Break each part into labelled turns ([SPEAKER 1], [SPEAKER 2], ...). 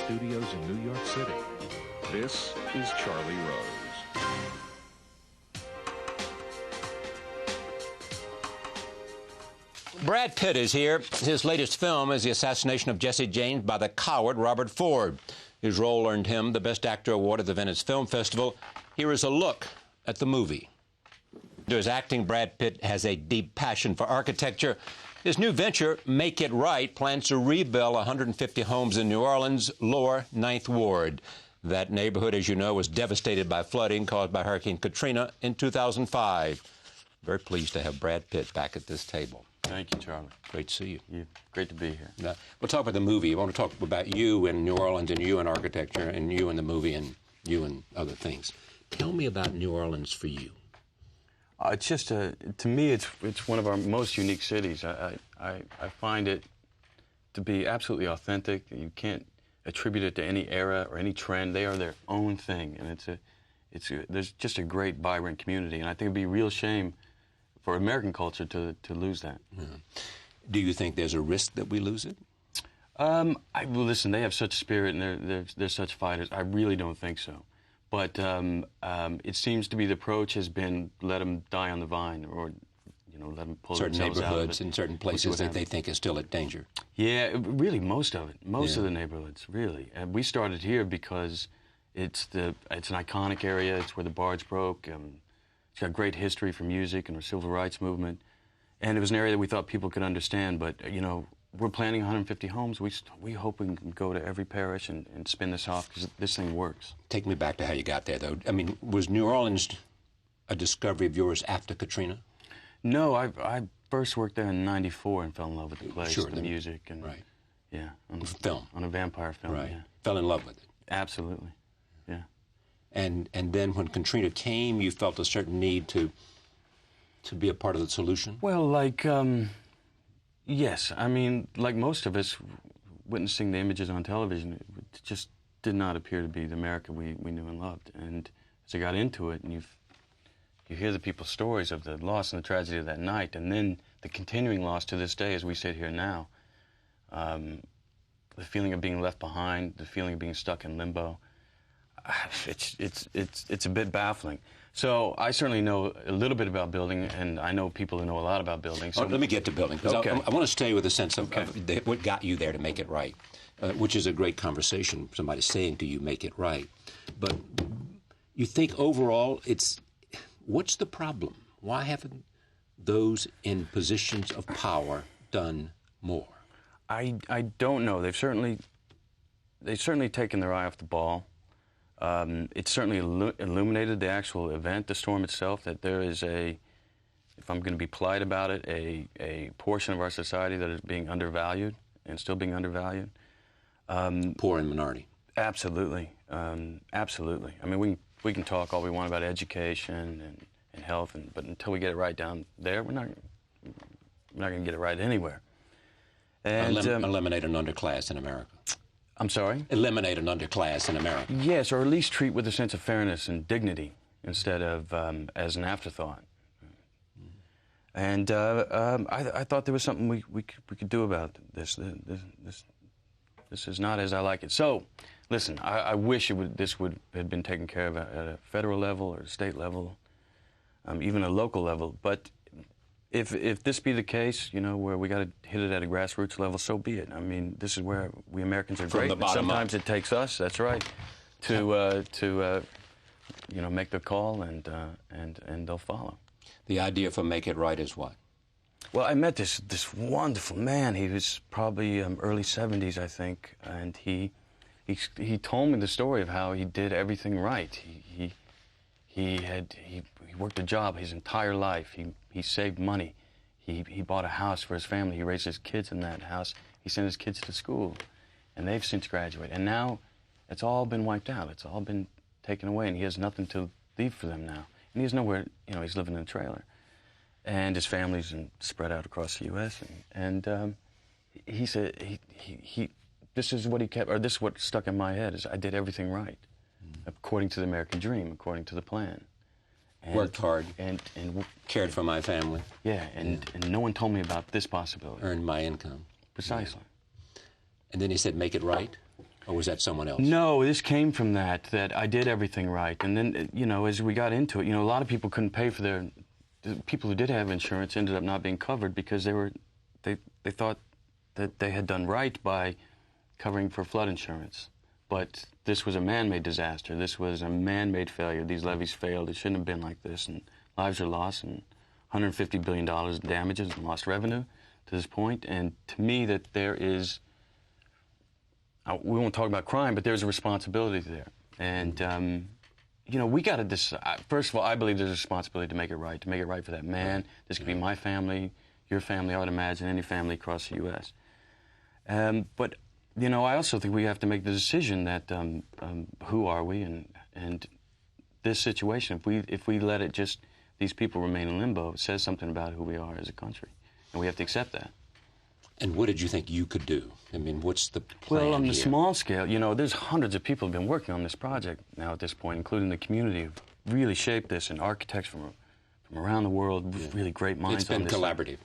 [SPEAKER 1] studios in New York City. This is Charlie Rose.
[SPEAKER 2] Brad Pitt is here. His latest film is the assassination of Jesse James by the coward Robert Ford. His role earned him the Best Actor award at the Venice Film Festival. Here is a look at the movie. To his acting, Brad Pitt has a deep passion for architecture. His new venture, Make It Right, plans to rebuild 150 homes in New Orleans' lower 9th Ward. That neighborhood, as you know, was devastated by flooding caused by Hurricane Katrina in 2005. Very pleased to have Brad Pitt back at this table.
[SPEAKER 3] Thank you, Charlie.
[SPEAKER 2] Great to see you.
[SPEAKER 3] Yeah, great to be here.
[SPEAKER 2] Now, we'll talk about the movie. I want to talk about you in New Orleans and you in architecture and you in the movie and you in other things. Tell me about New Orleans for you.
[SPEAKER 3] It's just to me, it's one of our most unique cities. I find it to be absolutely authentic. You can't attribute it to any era or any trend. They are their own thing, and there's just a great, vibrant community. And I think it'd be a real shame for American culture to lose that.
[SPEAKER 2] Yeah. Do you think there's a risk that we lose it?
[SPEAKER 3] Well, listen, they have such spirit and they're such fighters. I really don't think so. But it seems to be the approach has been let them die on the vine, or let them pull
[SPEAKER 2] certain
[SPEAKER 3] themselves
[SPEAKER 2] neighborhoods
[SPEAKER 3] out
[SPEAKER 2] in certain places that they think is still at danger.
[SPEAKER 3] Yeah, really, most of it, most of the neighborhoods, really. And we started here because it's an iconic area. It's where the Bards broke. It's got great history for music and our civil rights movement, and it was an area that we thought people could understand. But we're planning 150 homes. We hope we can go to every parish and spin this off because this thing works.
[SPEAKER 2] Take me back to how you got there, though. I mean, was New Orleans a discovery of yours after Katrina?
[SPEAKER 3] No, I first worked there in '94 and fell in love with the place, the music, and on
[SPEAKER 2] film,
[SPEAKER 3] on a vampire film.
[SPEAKER 2] Right,
[SPEAKER 3] yeah.
[SPEAKER 2] Fell in love with it.
[SPEAKER 3] Absolutely, yeah.
[SPEAKER 2] And then when Katrina came, you felt a certain need to be a part of the solution.
[SPEAKER 3] Well, yes. I mean, like most of us, witnessing the images on television, it just did not appear to be the America we knew and loved. And as I got into it, and you hear the people's stories of the loss and the tragedy of that night, and then the continuing loss to this day as we sit here now, the feeling of being left behind, the feeling of being stuck in limbo, it's a bit baffling. So I certainly know a little bit about building, and I know people who know a lot about building. So
[SPEAKER 2] let me get to building, because
[SPEAKER 3] okay.
[SPEAKER 2] I want to stay with a sense of what got you there to make it right, which is a great conversation, somebody saying to you, make it right. But you think overall, what's the problem? Why haven't those in positions of power done more?
[SPEAKER 3] I don't know. They've certainly taken their eye off the ball. It's certainly illuminated the actual event, the storm itself, that there is if I'm going to be polite about it, a portion of our society that is being undervalued and still being undervalued.
[SPEAKER 2] Poor and minority.
[SPEAKER 3] Absolutely. Absolutely. I mean, we can talk all we want about education and health, but until we get it right down there, we're not going to get it right anywhere. And
[SPEAKER 2] eliminate an underclass in America.
[SPEAKER 3] I'm sorry?
[SPEAKER 2] Eliminate an underclass in America.
[SPEAKER 3] Yes, or at least treat with a sense of fairness and dignity instead of as an afterthought. And I thought there was something we could do about this. This is not as I like it. So, listen, I wish this had been taken care of at a federal level or a state level, even a local level. But if this be the case, where we got to hit it at a grassroots level, so be it. I mean, this is where we Americans are great. But sometimes it takes us. That's right, to make the call and they'll follow.
[SPEAKER 2] The idea for Make It Right is what?
[SPEAKER 3] Well, I met this wonderful man. He was probably early 70s, I think, and he told me the story of how he did everything right. He worked a job his entire life. He saved money. He bought a house for his family. He raised his kids in that house. He sent his kids to school, and they've since graduated. And now it's all been wiped out. It's all been taken away, and he has nothing to leave for them now. And he has nowhere, he's living in a trailer. And his family's spread out across the U.S. And he said this is what he kept, or this is what stuck in my head, is I did everything right, according to the American dream, according to the plan.
[SPEAKER 2] And worked hard.
[SPEAKER 3] And
[SPEAKER 2] cared for my family.
[SPEAKER 3] Yeah, and no one told me about this possibility.
[SPEAKER 2] Earned my income.
[SPEAKER 3] Precisely.
[SPEAKER 2] And then he said, make it right? Or was that someone else?
[SPEAKER 3] No, this came from that I did everything right. And then, you know, as we got into it, you know, a lot of people couldn't pay for the people who did have insurance ended up not being covered because they thought that they had done right by covering for flood insurance. But this was a man-made disaster. This was a man-made failure. These levees failed. It shouldn't have been like this, and lives are lost, and $150 billion in damages and lost revenue to this point. And to me, that there is, we won't talk about crime, but there's a responsibility there. And, you know, we got to decide. First of all, I believe there's a responsibility to make it right for that man. This could be my family, your family, I would imagine, any family across the U.S. But, you know, I also think we have to make the decision that who are we, and this situation, if we let it just, these people remain in limbo, it says something about who we are as a country, and we have to accept that.
[SPEAKER 2] And what did you think you could do? I mean, what's the plan
[SPEAKER 3] Well, on the
[SPEAKER 2] here?
[SPEAKER 3] small scale, you know, there's hundreds of people who have been working on this project now at this point, including the community who've really shaped this, and architects from around the world, really great minds.
[SPEAKER 2] It's been
[SPEAKER 3] on this.
[SPEAKER 2] collaborative.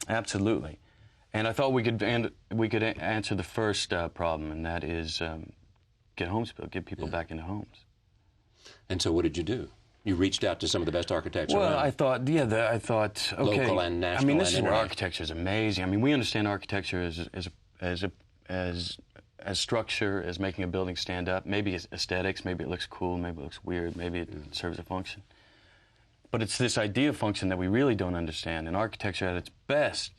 [SPEAKER 3] Absolutely. And I thought we could answer the first problem, and that is get homes built, get people back into homes.
[SPEAKER 2] And so what did you do? You reached out to some of the best architects
[SPEAKER 3] Well,
[SPEAKER 2] around.
[SPEAKER 3] I thought, okay.
[SPEAKER 2] Local and national.
[SPEAKER 3] I mean, this is where
[SPEAKER 2] international.
[SPEAKER 3] architecture is amazing. I mean, we understand architecture as structure, as making a building stand up. Maybe it's aesthetics, maybe it looks cool, maybe it looks weird, maybe it serves a function. But it's this idea of function that we really don't understand. And architecture at its best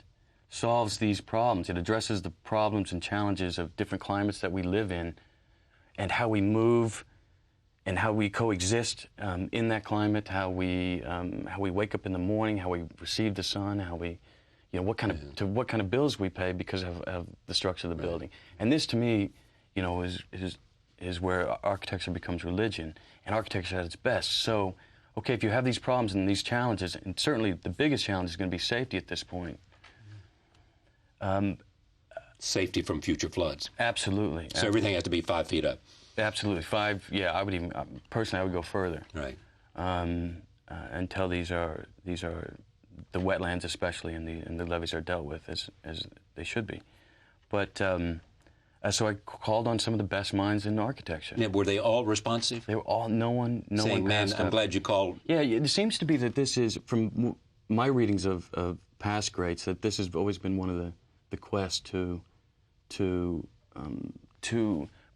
[SPEAKER 3] solves these problems. It addresses the problems and challenges of different climates that we live in, and how we move, and how we coexist in that climate, how we wake up in the morning, how we receive the sun, how we, you know, what kind of bills we pay because of the structure of the building. And this, to me, you know, is where architecture becomes religion, and architecture at its best. So, okay, if you have these problems and these challenges, and certainly the biggest challenge is going to be safety at this point.
[SPEAKER 2] Safety from future floods.
[SPEAKER 3] Absolutely.
[SPEAKER 2] So everything has to be 5 feet up.
[SPEAKER 3] Absolutely. 5, yeah, I would even, personally, I would go further.
[SPEAKER 2] Right.
[SPEAKER 3] Until these are the wetlands especially, and the levees are dealt with as they should be. But, so I called on some of the best minds in architecture.
[SPEAKER 2] Now, were they all responsive?
[SPEAKER 3] They were all, no one
[SPEAKER 2] Saying, man,
[SPEAKER 3] passed
[SPEAKER 2] I'm
[SPEAKER 3] up.
[SPEAKER 2] glad you called.
[SPEAKER 3] Yeah, it seems to be that this is, from my readings of past greats, that this has always been one of the quests to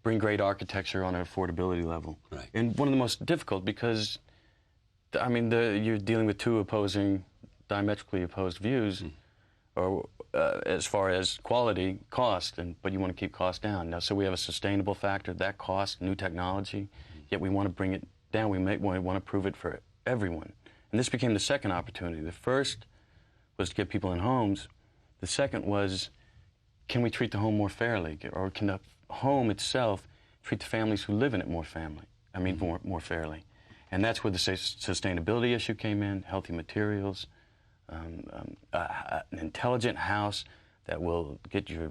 [SPEAKER 3] bring great architecture on an affordability level.
[SPEAKER 2] Right.
[SPEAKER 3] And one of the most difficult because, I mean, you're dealing with two diametrically opposed views, or as far as quality, cost, but you want to keep cost down. Now, so we have a sustainable factor, that cost, new technology, yet we want to bring it down. We want to prove it for everyone. And this became the second opportunity. The first was to get people in homes. The second was, can we treat the home more fairly? Or can the home itself treat the families who live in it more fairly? And that's where the sustainability issue came in, healthy materials, an intelligent house that will get your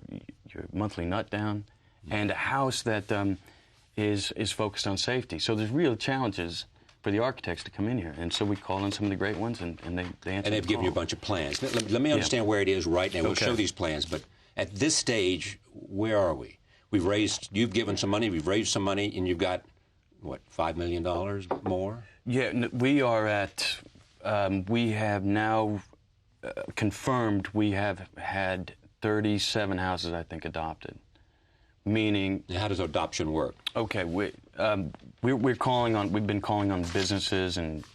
[SPEAKER 3] monthly nut down, and a house that is focused on safety. So there's real challenges for the architects to come in here. And so we call in some of the great ones, and they answer.
[SPEAKER 2] And they've given you a bunch of plans. Let me understand where it is right now. We'll show these plans, but at this stage, where are we? You've given some money, we've raised some money, and you've got, what, $5 million more?
[SPEAKER 3] Yeah, we are at, we have now confirmed we have had 37 houses, I think, adopted. Meaning...
[SPEAKER 2] Now, how does adoption work?
[SPEAKER 3] Okay, we've been calling on businesses and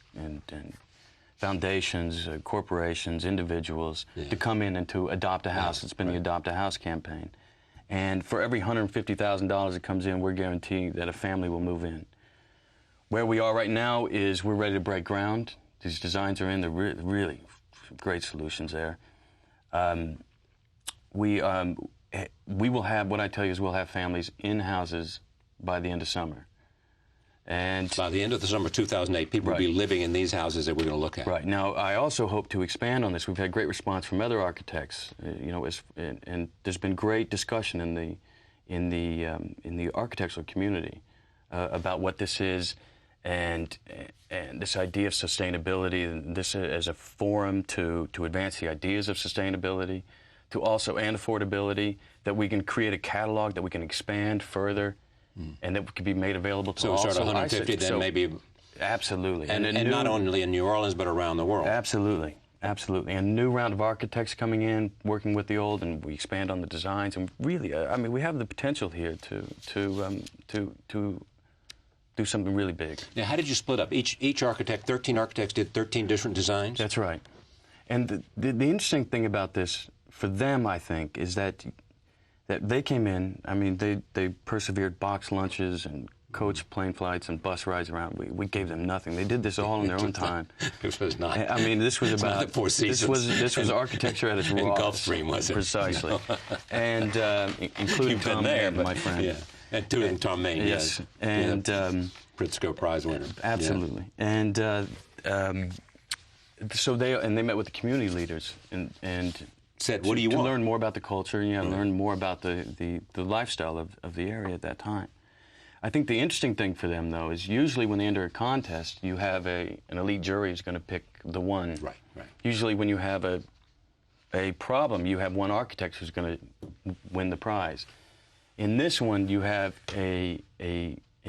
[SPEAKER 3] foundations, corporations, individuals to come in and to adopt a house. It's been the Adopt a House campaign. And for every $150,000 that comes in, we're guaranteeing that a family will move in. Where we are right now is we're ready to break ground. These designs are in. They're really great solutions there. We will have, what I tell you is we'll have families in houses by the end of summer. And
[SPEAKER 2] by the end of the summer 2008, people will be living in these houses that we're going to look at.
[SPEAKER 3] Right. Now, I also hope to expand on this. We've had great response from other architects, you know, and there's been great discussion in the architectural community about what this is, and this idea of sustainability, and this as a forum to advance the ideas of sustainability, and affordability, that we can create a catalog that we can expand further and that could be made available to all.
[SPEAKER 2] So sort of 150, then maybe.
[SPEAKER 3] Absolutely,
[SPEAKER 2] And not only in New Orleans but around the world.
[SPEAKER 3] Absolutely, absolutely. And a new round of architects coming in, working with the old, and we expand on the designs. And really, I mean, we have the potential here to do something really big.
[SPEAKER 2] Now, how did you split up? Each architect, 13 architects, did 13 different designs?
[SPEAKER 3] That's right. And the interesting thing about this for them, I think, is that they came in. I mean, they persevered box lunches and coach plane flights and bus rides around. We gave them nothing. They did this all in their own time.
[SPEAKER 2] It was not.
[SPEAKER 3] I mean, this was about
[SPEAKER 2] the Four Seasons.
[SPEAKER 3] This was architecture at its rawest.
[SPEAKER 2] And Gulfstream, was it?
[SPEAKER 3] Precisely. And including Tom Maine, my friend.
[SPEAKER 2] Yeah, and including Tom Maine.
[SPEAKER 3] Yes, and
[SPEAKER 2] Pritzker Prize winner.
[SPEAKER 3] Absolutely. Yeah. And so they met with the community leaders and
[SPEAKER 2] said, "What do you want?"
[SPEAKER 3] To learn more about the culture, and learn more about the lifestyle of the area at that time. I think the interesting thing for them, though, is usually when they enter a contest, you have an elite jury who's going to pick the one.
[SPEAKER 2] Right, right.
[SPEAKER 3] Usually when you have a problem, you have one architect who's going to win the prize. In this one, you have a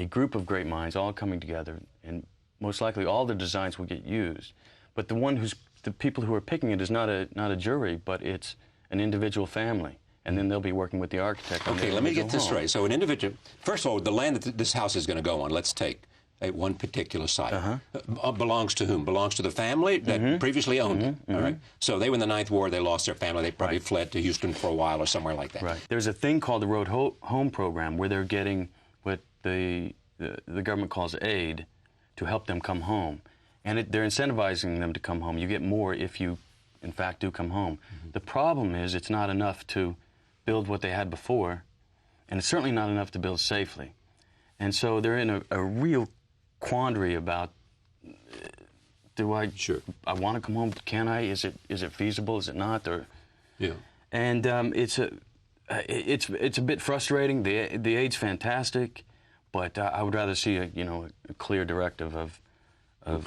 [SPEAKER 3] group of great minds all coming together, and most likely all the designs will get used. But the people who are picking it is not a jury, but it's an individual family. And then they'll be working with the architect.
[SPEAKER 2] Okay, let me get this straight. So an individual, first of all, the land that this house is going to go on, let's take one particular site. Belongs to whom? Belongs to the family that previously owned it. All right. So they were in the Ninth Ward. They lost their family. They probably fled to Houston for a while or somewhere like that.
[SPEAKER 3] Right. There's a thing called the Road Home Program where they're getting what the government calls aid to help them come home. And they're incentivizing them to come home. You get more if you, in fact, do come home. The problem is it's not enough to build what they had before, and it's certainly not enough to build safely. And so they're in a real quandary about, do I want to come home? Can I? Is it feasible? Is it not? Or and it's a bit frustrating. The aid's fantastic, but I would rather see a clear directive of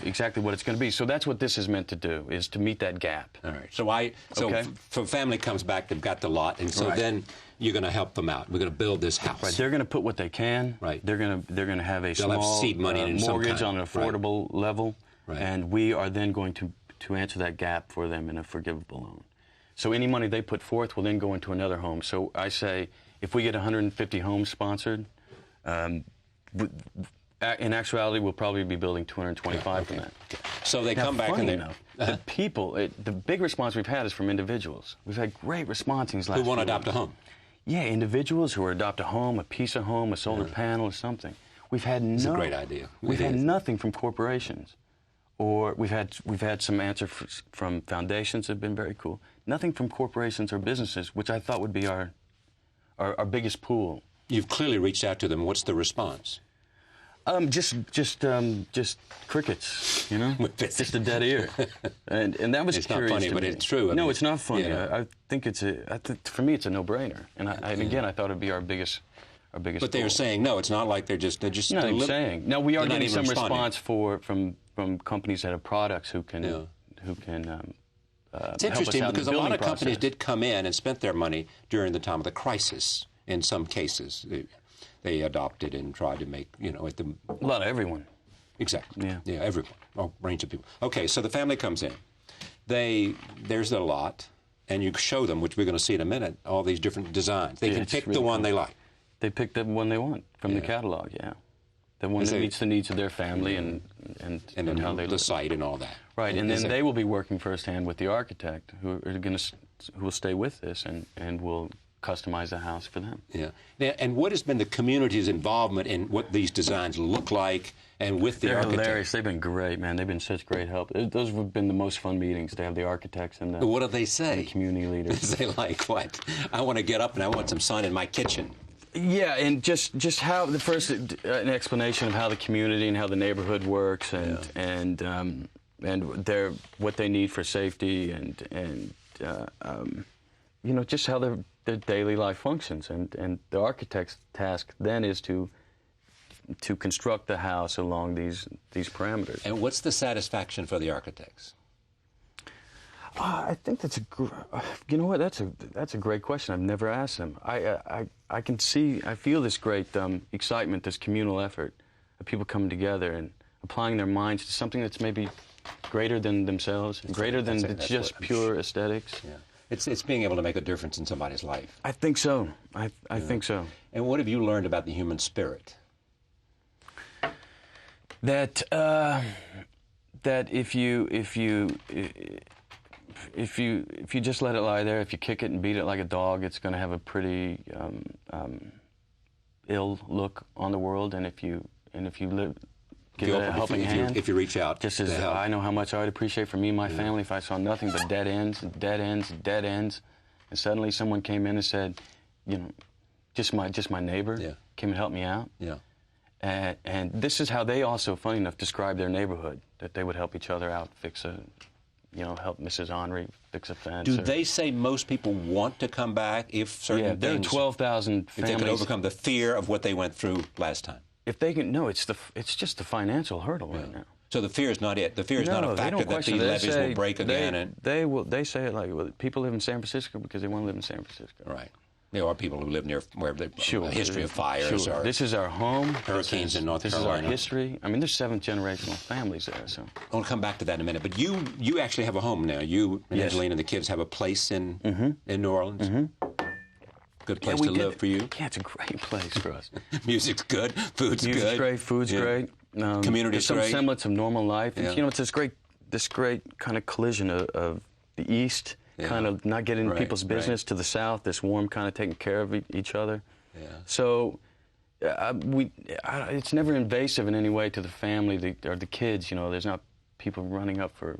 [SPEAKER 3] exactly what it's going to be. So that's what this is meant to do, is to meet that gap.
[SPEAKER 2] All right. So family comes back, they've got the lot, and so then you're going to help them out. We're going to build this house.
[SPEAKER 3] Right. They're going to put what they can.
[SPEAKER 2] Right.
[SPEAKER 3] They're going to have a
[SPEAKER 2] They'll
[SPEAKER 3] small
[SPEAKER 2] have seed money in
[SPEAKER 3] mortgage
[SPEAKER 2] some kind.
[SPEAKER 3] on an affordable level,
[SPEAKER 2] Right.
[SPEAKER 3] and we are then going to answer that gap for them in a forgivable loan. So any money they put forth will then go into another home. So I say, if we get 150 homes sponsored, in actuality, we'll probably be building 225 from that.
[SPEAKER 2] So they come back and they...
[SPEAKER 3] The people, the big response we've had is from individuals. We've had great response in these last
[SPEAKER 2] Who want to
[SPEAKER 3] few
[SPEAKER 2] adopt a home?
[SPEAKER 3] Yeah, individuals who adopt a home, a piece of home, a solar panel, or something. We've had
[SPEAKER 2] It's a great idea.
[SPEAKER 3] We've had nothing from corporations, or we've had some answers from foundations that have been very cool. Nothing from corporations or businesses, which I thought would be our biggest pool.
[SPEAKER 2] You've clearly reached out to them. What's the response?
[SPEAKER 3] Just crickets, just a dead ear, and that was
[SPEAKER 2] it's
[SPEAKER 3] curious.
[SPEAKER 2] Not funny,
[SPEAKER 3] to
[SPEAKER 2] but
[SPEAKER 3] me.
[SPEAKER 2] it's true.
[SPEAKER 3] No, it's not funny.
[SPEAKER 2] Yeah.
[SPEAKER 3] I think for me it's a no-brainer, and again I thought it'd be our biggest.
[SPEAKER 2] But they're saying no. It's not like they're just.
[SPEAKER 3] No, I'm saying no. We are getting some
[SPEAKER 2] responding.
[SPEAKER 3] response from companies that have products who can
[SPEAKER 2] It's interesting because a lot of companies did come in and spent their money during the time of the crisis. In some cases, they adopted and tried to make, at the...
[SPEAKER 3] A lot of everyone.
[SPEAKER 2] Exactly. Yeah, everyone. A range of people. Okay, so the family comes in. There's their lot, and you show them, which we're going to see in a minute, all these different designs. They can pick the one they like.
[SPEAKER 3] They pick the one they want from the catalog, the one that meets the needs of their family and how they live.
[SPEAKER 2] The site and all that.
[SPEAKER 3] Right, and then they will be working firsthand with the architect who will stay with this and will customize the house for them.
[SPEAKER 2] Yeah. Now, and what has been the community's involvement in what these designs look like and with the architect?
[SPEAKER 3] They're hilarious. They've been great, man. They've been such great help. Those have been the most fun meetings to have the architects and the...
[SPEAKER 2] What do they say?
[SPEAKER 3] The community leaders.
[SPEAKER 2] They like what? I want to get up and I want some sun in my kitchen.
[SPEAKER 3] Yeah, and just how an explanation of how the community and how the neighborhood works and what they need for safety and just how their daily life functions, and the architect's task then is to construct the house along these parameters.
[SPEAKER 2] And what's the satisfaction for the architects?
[SPEAKER 3] I think that's that's a great question. I've never asked them. I feel this great excitement, this communal effort of people coming together and applying their minds to something that's maybe greater than themselves, greater than just pure aesthetics.
[SPEAKER 2] Yeah. It's being able to make a difference in somebody's life.
[SPEAKER 3] I think so. I think so.
[SPEAKER 2] And what have you learned about the human spirit?
[SPEAKER 3] That if you just let it lie there, if you kick it and beat it like a dog, it's going to have a pretty ill look on the world. And if you give it a helping hand,
[SPEAKER 2] if you reach out,
[SPEAKER 3] just as I know how much I would appreciate for me and my family if I saw nothing but dead ends, dead ends, dead ends, and suddenly someone came in and said, you know, just my neighbor came and helped me out.
[SPEAKER 2] Yeah.
[SPEAKER 3] And this is how they also, funny enough, describe their neighborhood, that they would help each other out, help Mrs. Henry fix a fence.
[SPEAKER 2] Do they say most people want to come back if certain
[SPEAKER 3] there are 12,000 families.
[SPEAKER 2] If they can overcome the fear of what they went through last time?
[SPEAKER 3] If they can, no, it's just the financial hurdle right now.
[SPEAKER 2] So the fear is not it. The fear is not a factor that these levees will break again.
[SPEAKER 3] They say it like, well, people live in San Francisco because they want to live in San Francisco.
[SPEAKER 2] Right. There are people who live near where there's a history of fires.
[SPEAKER 3] Sure.
[SPEAKER 2] Or
[SPEAKER 3] this is our home.
[SPEAKER 2] Hurricanes in North Carolina.
[SPEAKER 3] This is our history. I mean, there's 7 generational families there. So
[SPEAKER 2] I want to come back to that in a minute. But you actually have a home now. You and Angelina and the kids have a place in New Orleans. Mm-hmm. Good place to live for you.
[SPEAKER 3] Yeah, it's a great place for us.
[SPEAKER 2] Music's good. Food's good.
[SPEAKER 3] Music's great. Food's great.
[SPEAKER 2] Community's great.
[SPEAKER 3] Some semblance of normal life.
[SPEAKER 2] Yeah.
[SPEAKER 3] You know, it's this great kind of collision of the East. Kind of not getting into people's business to the South, this warm kind of taking care of each other. Yeah. So it's never invasive in any way to the family or the kids. You know, there's not people running up for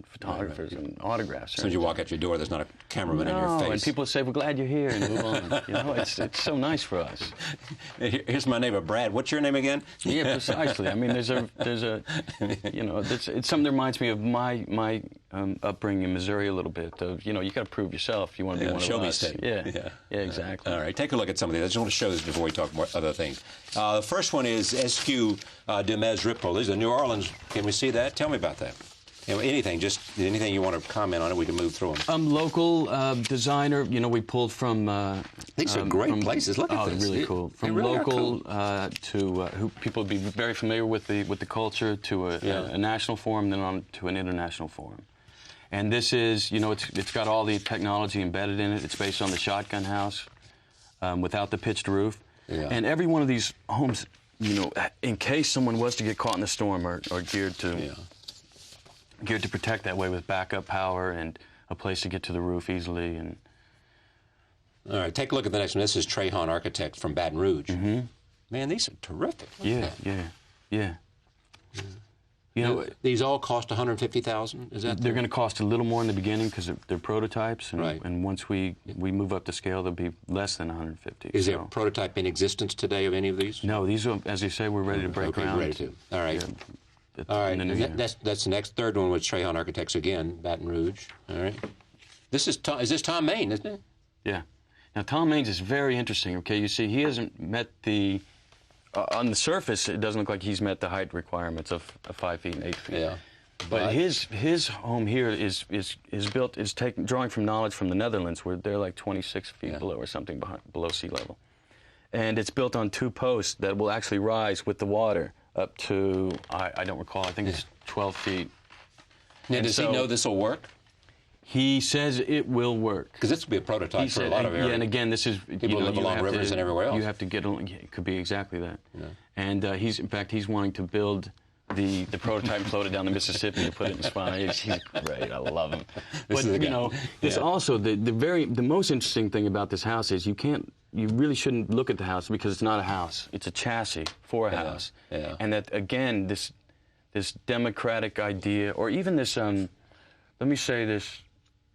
[SPEAKER 3] photographers and autographs.
[SPEAKER 2] As soon as you walk out your door, there's not a cameraman in your face.
[SPEAKER 3] And people say, "We're glad you're here," and move on. You know, it's so nice for us.
[SPEAKER 2] Here's my neighbor, Brad. What's your name again?
[SPEAKER 3] Yeah, precisely. I mean, there's a you know, it's something that reminds me of my upbringing in Missouri a little bit. Of, you know, you got to prove yourself. You want to be one of us.
[SPEAKER 2] Show me state.
[SPEAKER 3] Yeah, exactly.
[SPEAKER 2] All right, take a look at some of these. I just want to show this before we talk about other things. The first one is Eskew de Mes Ripple. This is a New Orleans. Can we see that? Tell me about that. You know, anything you want to comment on it, we can move through them. Local designer, you know, we pulled from... These are great places. Look at this.
[SPEAKER 3] Oh, really cool. From really local to who people would be very familiar with the culture to a national forum, then on to an international forum. And this is, you know, it's got all the technology embedded in it. It's based on the shotgun house without the pitched roof. Yeah. And every one of these homes, you know, in case someone was to get caught in the storm, are geared to protect that way with backup power and a place to get to the roof easily. And
[SPEAKER 2] all right, take a look at the next one. This is Trahan Architect from Baton Rouge. Mm-hmm. Man, these are terrific.
[SPEAKER 3] Yeah. You know,
[SPEAKER 2] these all cost $150,000. Is that?
[SPEAKER 3] They're going to cost a little more in the beginning because they're prototypes, and once we move up the scale, they'll be less than $150,000.
[SPEAKER 2] Is there a prototype in existence today of any of these?
[SPEAKER 3] No, these are, as you say, we're ready to break ground.
[SPEAKER 2] Ready to. All right.
[SPEAKER 3] Yeah.
[SPEAKER 2] All right, that's the next third one with Trahan Architects again, Baton Rouge. All right, is this Tom Main, isn't it?
[SPEAKER 3] Yeah. Now Tom Main's is very interesting. Okay, you see, he hasn't met the on the surface. It doesn't look like he's met the height requirements of 5 feet and 8 feet. Yeah. But his home here is built drawing from knowledge from the Netherlands, where they're like 26 feet below or something below sea level, and it's built on 2 posts that will actually rise with the water up to, I don't recall, I think it's 12 feet.
[SPEAKER 2] Now, does he know this will work?
[SPEAKER 3] He says it will work.
[SPEAKER 2] Because this would be a prototype for a lot of areas.
[SPEAKER 3] Yeah, and again, this is...
[SPEAKER 2] People live along rivers and everywhere else.
[SPEAKER 3] You have to get... It could be exactly that. Yeah. And in fact, he's wanting to build the prototype and float it down the Mississippi and put it in Spine. He's great. I love him. But, you know, this also, the most interesting thing about this house is you really shouldn't look at the house because it's not a house. It's a chassis for a house. Yeah. And that, again, this democratic idea, or even this, let me say this,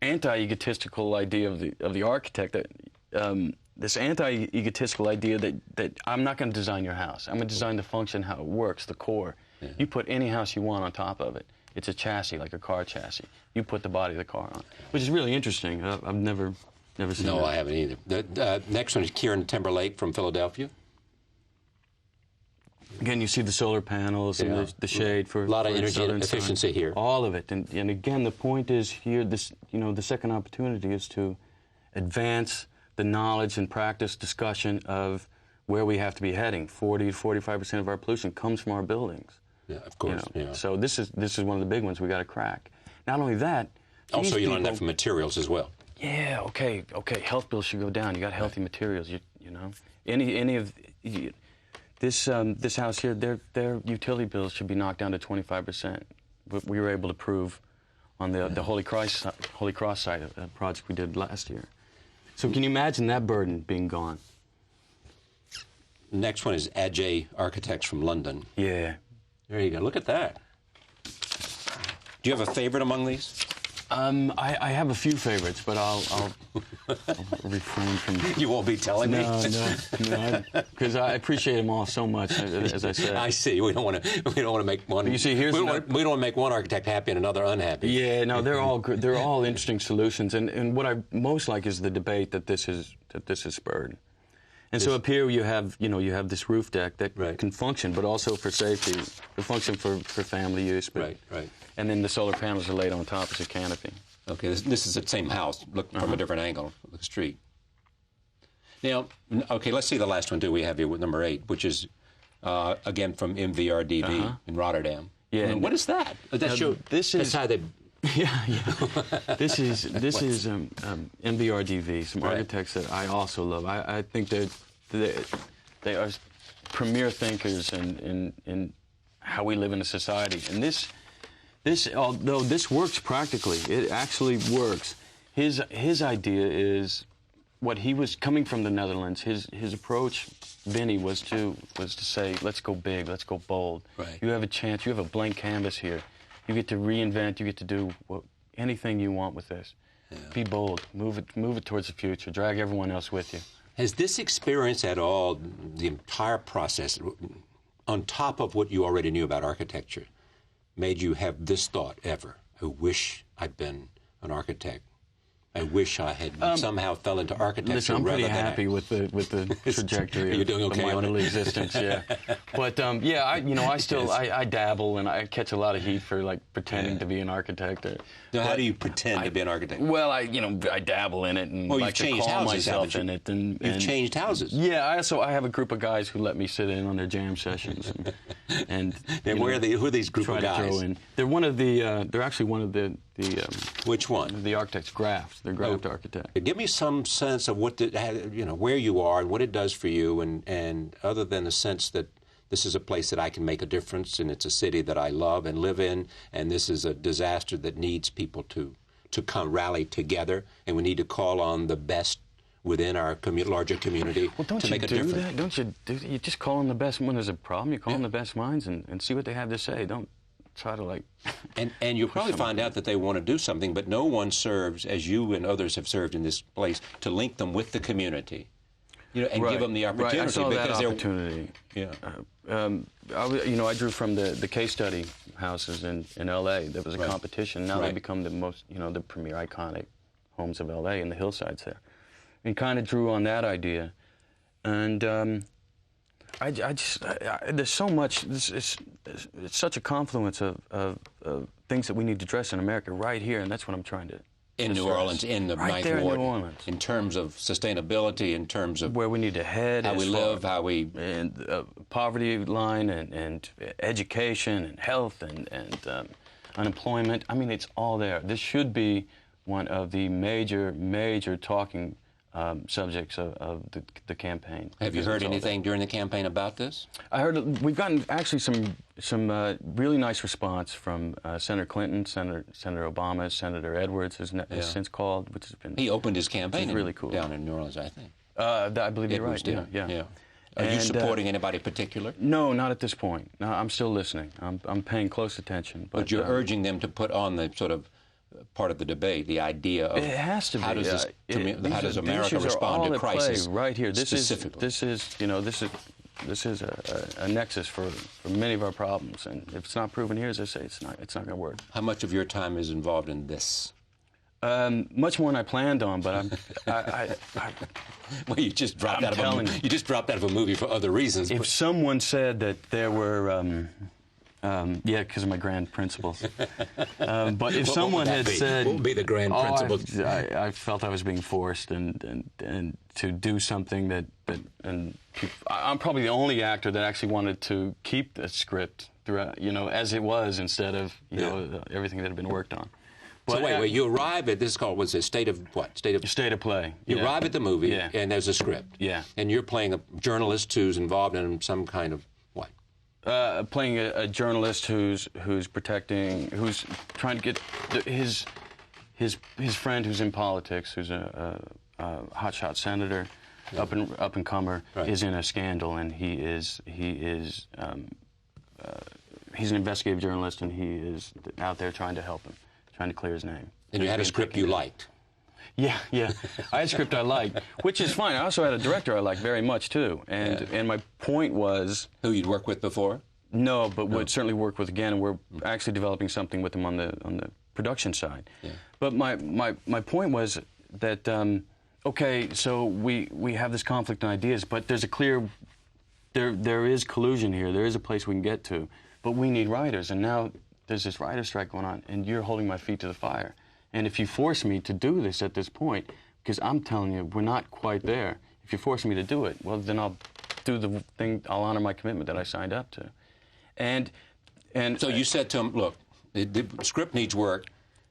[SPEAKER 3] anti-egotistical idea of the architect, that this anti-egotistical idea that I'm not going to design your house. I'm going to design the function, how it works, the core. Yeah. You put any house you want on top of it. It's a chassis, like a car chassis. You put the body of the car on, which is really interesting. I've never seen that.
[SPEAKER 2] No, I haven't either. The next one is Kieran Timberlake from Philadelphia.
[SPEAKER 3] Again, you see the solar panels and the shade for
[SPEAKER 2] a lot of energy
[SPEAKER 3] southern
[SPEAKER 2] efficiency
[SPEAKER 3] sun.
[SPEAKER 2] here.
[SPEAKER 3] All of it, and again, the point is here. The second opportunity is to advance the knowledge and practice discussion of where we have to be heading. 40 to 45% of our pollution comes from our buildings.
[SPEAKER 2] Yeah, of course. Yeah.
[SPEAKER 3] So this is one of the big ones we got to crack. Not only that.
[SPEAKER 2] Also, you learn that from materials as well.
[SPEAKER 3] Yeah. Okay. Health bills should go down. You got healthy materials. You know, any of this house here, their utility bills should be knocked down to 25%. We were able to prove on the Holy Cross site, a project we did last year. So can you imagine that burden being gone?
[SPEAKER 2] Next one is Ajay Architects from London.
[SPEAKER 3] Yeah.
[SPEAKER 2] There you go. Look at that. Do you have a favorite among these?
[SPEAKER 3] I have a few favorites, but I'll refrain from.
[SPEAKER 2] You won't be telling me?
[SPEAKER 3] No, because I appreciate them all so much. As I said,
[SPEAKER 2] I see. We don't want to make one.
[SPEAKER 3] You see, we don't want
[SPEAKER 2] to make one architect happy and another unhappy.
[SPEAKER 3] Yeah, no, they're all good. They're all interesting solutions, and what I most like is the debate that this is spurred. And so up here you have this roof deck that can function, but also for safety, to function for family use. But,
[SPEAKER 2] right.
[SPEAKER 3] And then the solar panels are laid on top as a canopy.
[SPEAKER 2] Okay, this is the same house, look from a different angle of the street. Now, okay, let's see the last one too. We have here with number 8, which is again from MVRDV in Rotterdam.
[SPEAKER 3] Yeah.
[SPEAKER 2] What is that? That's how they.
[SPEAKER 3] Yeah. This is MVRDV, some architects that I also love. I think they are premier thinkers in how we live in a society. And this, although this works practically, it actually works. His idea is what he was coming from the Netherlands. His approach, Vinny, was to say, let's go big, let's go bold.
[SPEAKER 2] Right.
[SPEAKER 3] You have a chance. You have a blank canvas here. You get to reinvent. You get to do anything you want with this. Yeah. Be bold. Move it towards the future. Drag everyone else with you.
[SPEAKER 2] Has this experience at all, the entire process, on top of what you already knew about architecture, made you have this thought ever? I wish I'd been an architect. I wish I had somehow fell into architecture.
[SPEAKER 3] Listen, I'm pretty happy with the trajectory
[SPEAKER 2] You're doing okay
[SPEAKER 3] of my
[SPEAKER 2] on
[SPEAKER 3] early existence. Yeah, but I dabble and I catch a lot of heat for pretending to be an architect.
[SPEAKER 2] Now, how do you pretend to be an architect?
[SPEAKER 3] Well, I dabble in it and
[SPEAKER 2] like to call
[SPEAKER 3] myself in it. And
[SPEAKER 2] you've changed houses.
[SPEAKER 3] Yeah, I have a group of guys who let me sit in on their jam sessions. And
[SPEAKER 2] who are these group of guys?
[SPEAKER 3] They're actually one of the
[SPEAKER 2] which one?
[SPEAKER 3] The architects, Graft. They're Graft architect.
[SPEAKER 2] Give me some sense of where you are and what it does for you, and other than the sense that this is a place that I can make a difference, and it's a city that I love and live in, and this is a disaster that needs people to come rally together, and we need to call on the best within our larger community to make a difference.
[SPEAKER 3] Don't you do that? You just call them the best when there's a problem. You call them the best minds and see what they have to say. Don't try to
[SPEAKER 2] and you'll probably find out that they want to do something, but no one serves as you and others have served in this place to link them with the community, and give them the opportunity.
[SPEAKER 3] Right. I saw
[SPEAKER 2] because
[SPEAKER 3] that opportunity.
[SPEAKER 2] Yeah.
[SPEAKER 3] I drew from the case study houses in L.A. There was a competition. Now they become the most, the premier iconic homes of L.A. and the hillsides there. And kind of drew on that idea, and. There's so much. It's such a confluence of things that we need to address in America right here, and that's what I'm trying to.
[SPEAKER 2] In New Orleans, in the
[SPEAKER 3] right
[SPEAKER 2] Ninth
[SPEAKER 3] there
[SPEAKER 2] Ward,
[SPEAKER 3] in New Orleans,
[SPEAKER 2] in terms of sustainability, in terms of
[SPEAKER 3] where we need to head,
[SPEAKER 2] how we live, how we
[SPEAKER 3] and poverty line, and education, and health, and unemployment. I mean, it's all there. This should be one of the major talking subjects of the campaign.
[SPEAKER 2] Have you heard anything during the campaign about this?
[SPEAKER 3] I heard we've gotten actually some really nice response from Senator Clinton, Senator Obama, Senator Edwards has since called, which has been.
[SPEAKER 2] He opened his campaign
[SPEAKER 3] really cool
[SPEAKER 2] down in New Orleans, I think.
[SPEAKER 3] I believe you're right.
[SPEAKER 2] Yeah. Are you supporting anybody particular?
[SPEAKER 3] No, not at this point. No, I'm still listening. I'm paying close attention. But
[SPEAKER 2] you're urging them to put on the sort of part of the the idea of
[SPEAKER 3] it has to be.
[SPEAKER 2] How does America respond to crisis
[SPEAKER 3] right here? This
[SPEAKER 2] specifically?
[SPEAKER 3] This is a nexus for many of our problems, and if it's not proven here, as I say, it's not going to work.
[SPEAKER 2] How much of your time is involved in this?
[SPEAKER 3] Much more than I planned on, but
[SPEAKER 2] well, you just dropped out of a movie for other reasons.
[SPEAKER 3] If someone said that there were Yeah, because of my grand principles. But if someone had said,
[SPEAKER 2] what would be the grand principles?
[SPEAKER 3] I felt I was being forced and to do something that I'm probably the only actor that actually wanted to keep the script throughout, as it was instead of everything that had been worked on.
[SPEAKER 2] So wait, you arrive at, this is called, what's it, State of what?
[SPEAKER 3] State of Play.
[SPEAKER 2] You arrive at the movie, and there's a script.
[SPEAKER 3] Yeah.
[SPEAKER 2] And you're playing a journalist who's involved in some kind of what?
[SPEAKER 3] Playing a journalist who's trying to get his friend who's in politics, who's a hotshot senator, up and comer, is in a scandal, and he's an investigative journalist, and he is out there trying to help him, trying to clear his name.
[SPEAKER 2] And you had a script you liked.
[SPEAKER 3] Yeah. I had a script I liked, which is fine. I also had a director I liked very much, too. And my point was...
[SPEAKER 2] Who you'd worked with before?
[SPEAKER 3] No, but would certainly work with again, and we're actually developing something with them on the production side. Yeah. But my point was that, okay, so we have this conflict in ideas, but there's a clear... There is collusion here. There is a place we can get to. But we need writers, and now there's this writer strike going on, and you're holding my feet to the fire. And if you force me to do this at this point, because I'm telling you, we're not quite there. If you're forcing me to do it, well, then I'll do the thing, I'll honor my commitment that I signed up to. And
[SPEAKER 2] so you said to him, look, the script needs work,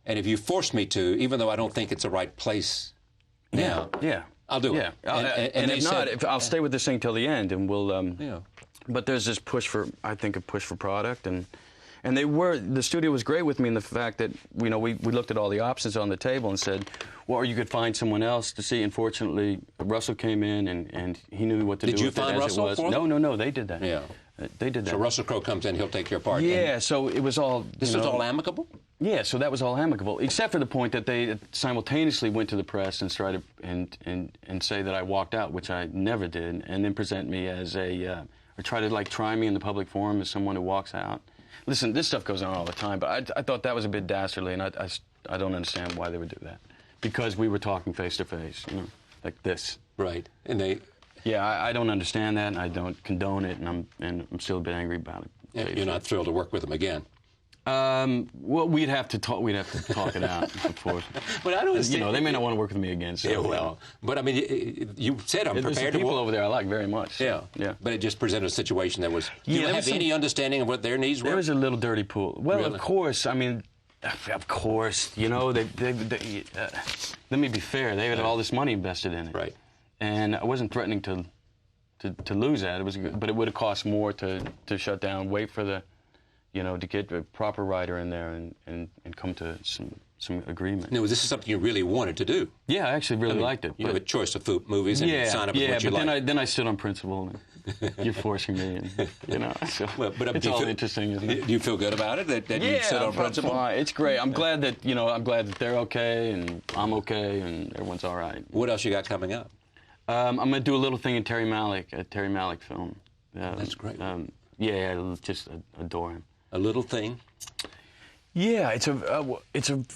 [SPEAKER 2] and if you force me to, even though I don't think it's the right place now, I'll do it.
[SPEAKER 3] And if not, I'll stay with this thing till the end, and we'll... But there's this push for, I think, a push for product, and the studio was great with me in the fact that, we looked at all the options on the table and said, well, or you could find someone else to see. Unfortunately, Russell came in, and he knew what to do with it as it was.
[SPEAKER 2] Did you find Russell for him?
[SPEAKER 3] No, they did that.
[SPEAKER 2] Yeah.
[SPEAKER 3] They did that.
[SPEAKER 2] So Russell Crowe comes in, he'll take your part.
[SPEAKER 3] Yeah, so it was all...
[SPEAKER 2] This was all amicable?
[SPEAKER 3] Yeah, so that was all amicable, except for the point that they simultaneously went to the press and started and say that I walked out, which I never did, and then present me as or try to, try me in the public forum as someone who walks out. Listen, this stuff goes on all the time, but I thought that was a bit dastardly, and I don't understand why they would do that. Because we were talking face-to-face, like this.
[SPEAKER 2] Right, and they...
[SPEAKER 3] Yeah, I don't understand that, and I don't condone it, and I'm still a bit angry about it.
[SPEAKER 2] Yeah, you're not thrilled to work with them again.
[SPEAKER 3] Well, we'd have to talk it out, of course.
[SPEAKER 2] But I don't understand.
[SPEAKER 3] They may not want to work with me again. So,
[SPEAKER 2] yeah, well, but I mean, you said I'm prepared to work.
[SPEAKER 3] There's people over there I like very much.
[SPEAKER 2] Yeah. But it just presented a situation that was... Do you have any understanding of what their needs were?
[SPEAKER 3] There was a little dirty pool. Well,
[SPEAKER 2] really?
[SPEAKER 3] Of course. I mean, of course. Let me be fair. They had all this money invested in it.
[SPEAKER 2] Right.
[SPEAKER 3] And I wasn't threatening to lose that. But it would have cost more to shut down, wait for the... to get a proper writer in there and come to some agreement.
[SPEAKER 2] No, this is something you really wanted to do.
[SPEAKER 3] Yeah, I actually really liked it.
[SPEAKER 2] You have a choice of movies and sign up with what you like.
[SPEAKER 3] Yeah, but then I stood on principle. And you're forcing me, and, so but it's all interesting, isn't it?
[SPEAKER 2] Do you feel good about it that you stood on principle?
[SPEAKER 3] Fine. It's great. I'm glad that they're okay and I'm okay and everyone's all right.
[SPEAKER 2] What else you got coming up?
[SPEAKER 3] I'm going to do a little thing in Terry Malick film.
[SPEAKER 2] That's great.
[SPEAKER 3] I just adore him.
[SPEAKER 2] A little thing?
[SPEAKER 3] Yeah, it's a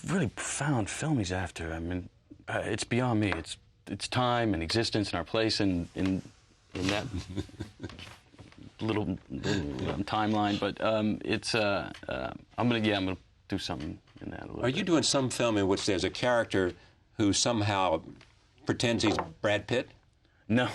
[SPEAKER 3] really profound film he's after. I mean, it's beyond me. It's time and existence and our place in that little timeline. But I'm gonna do something in that.
[SPEAKER 2] Are you doing some film in which there's a character who somehow pretends he's Brad Pitt?
[SPEAKER 3] No.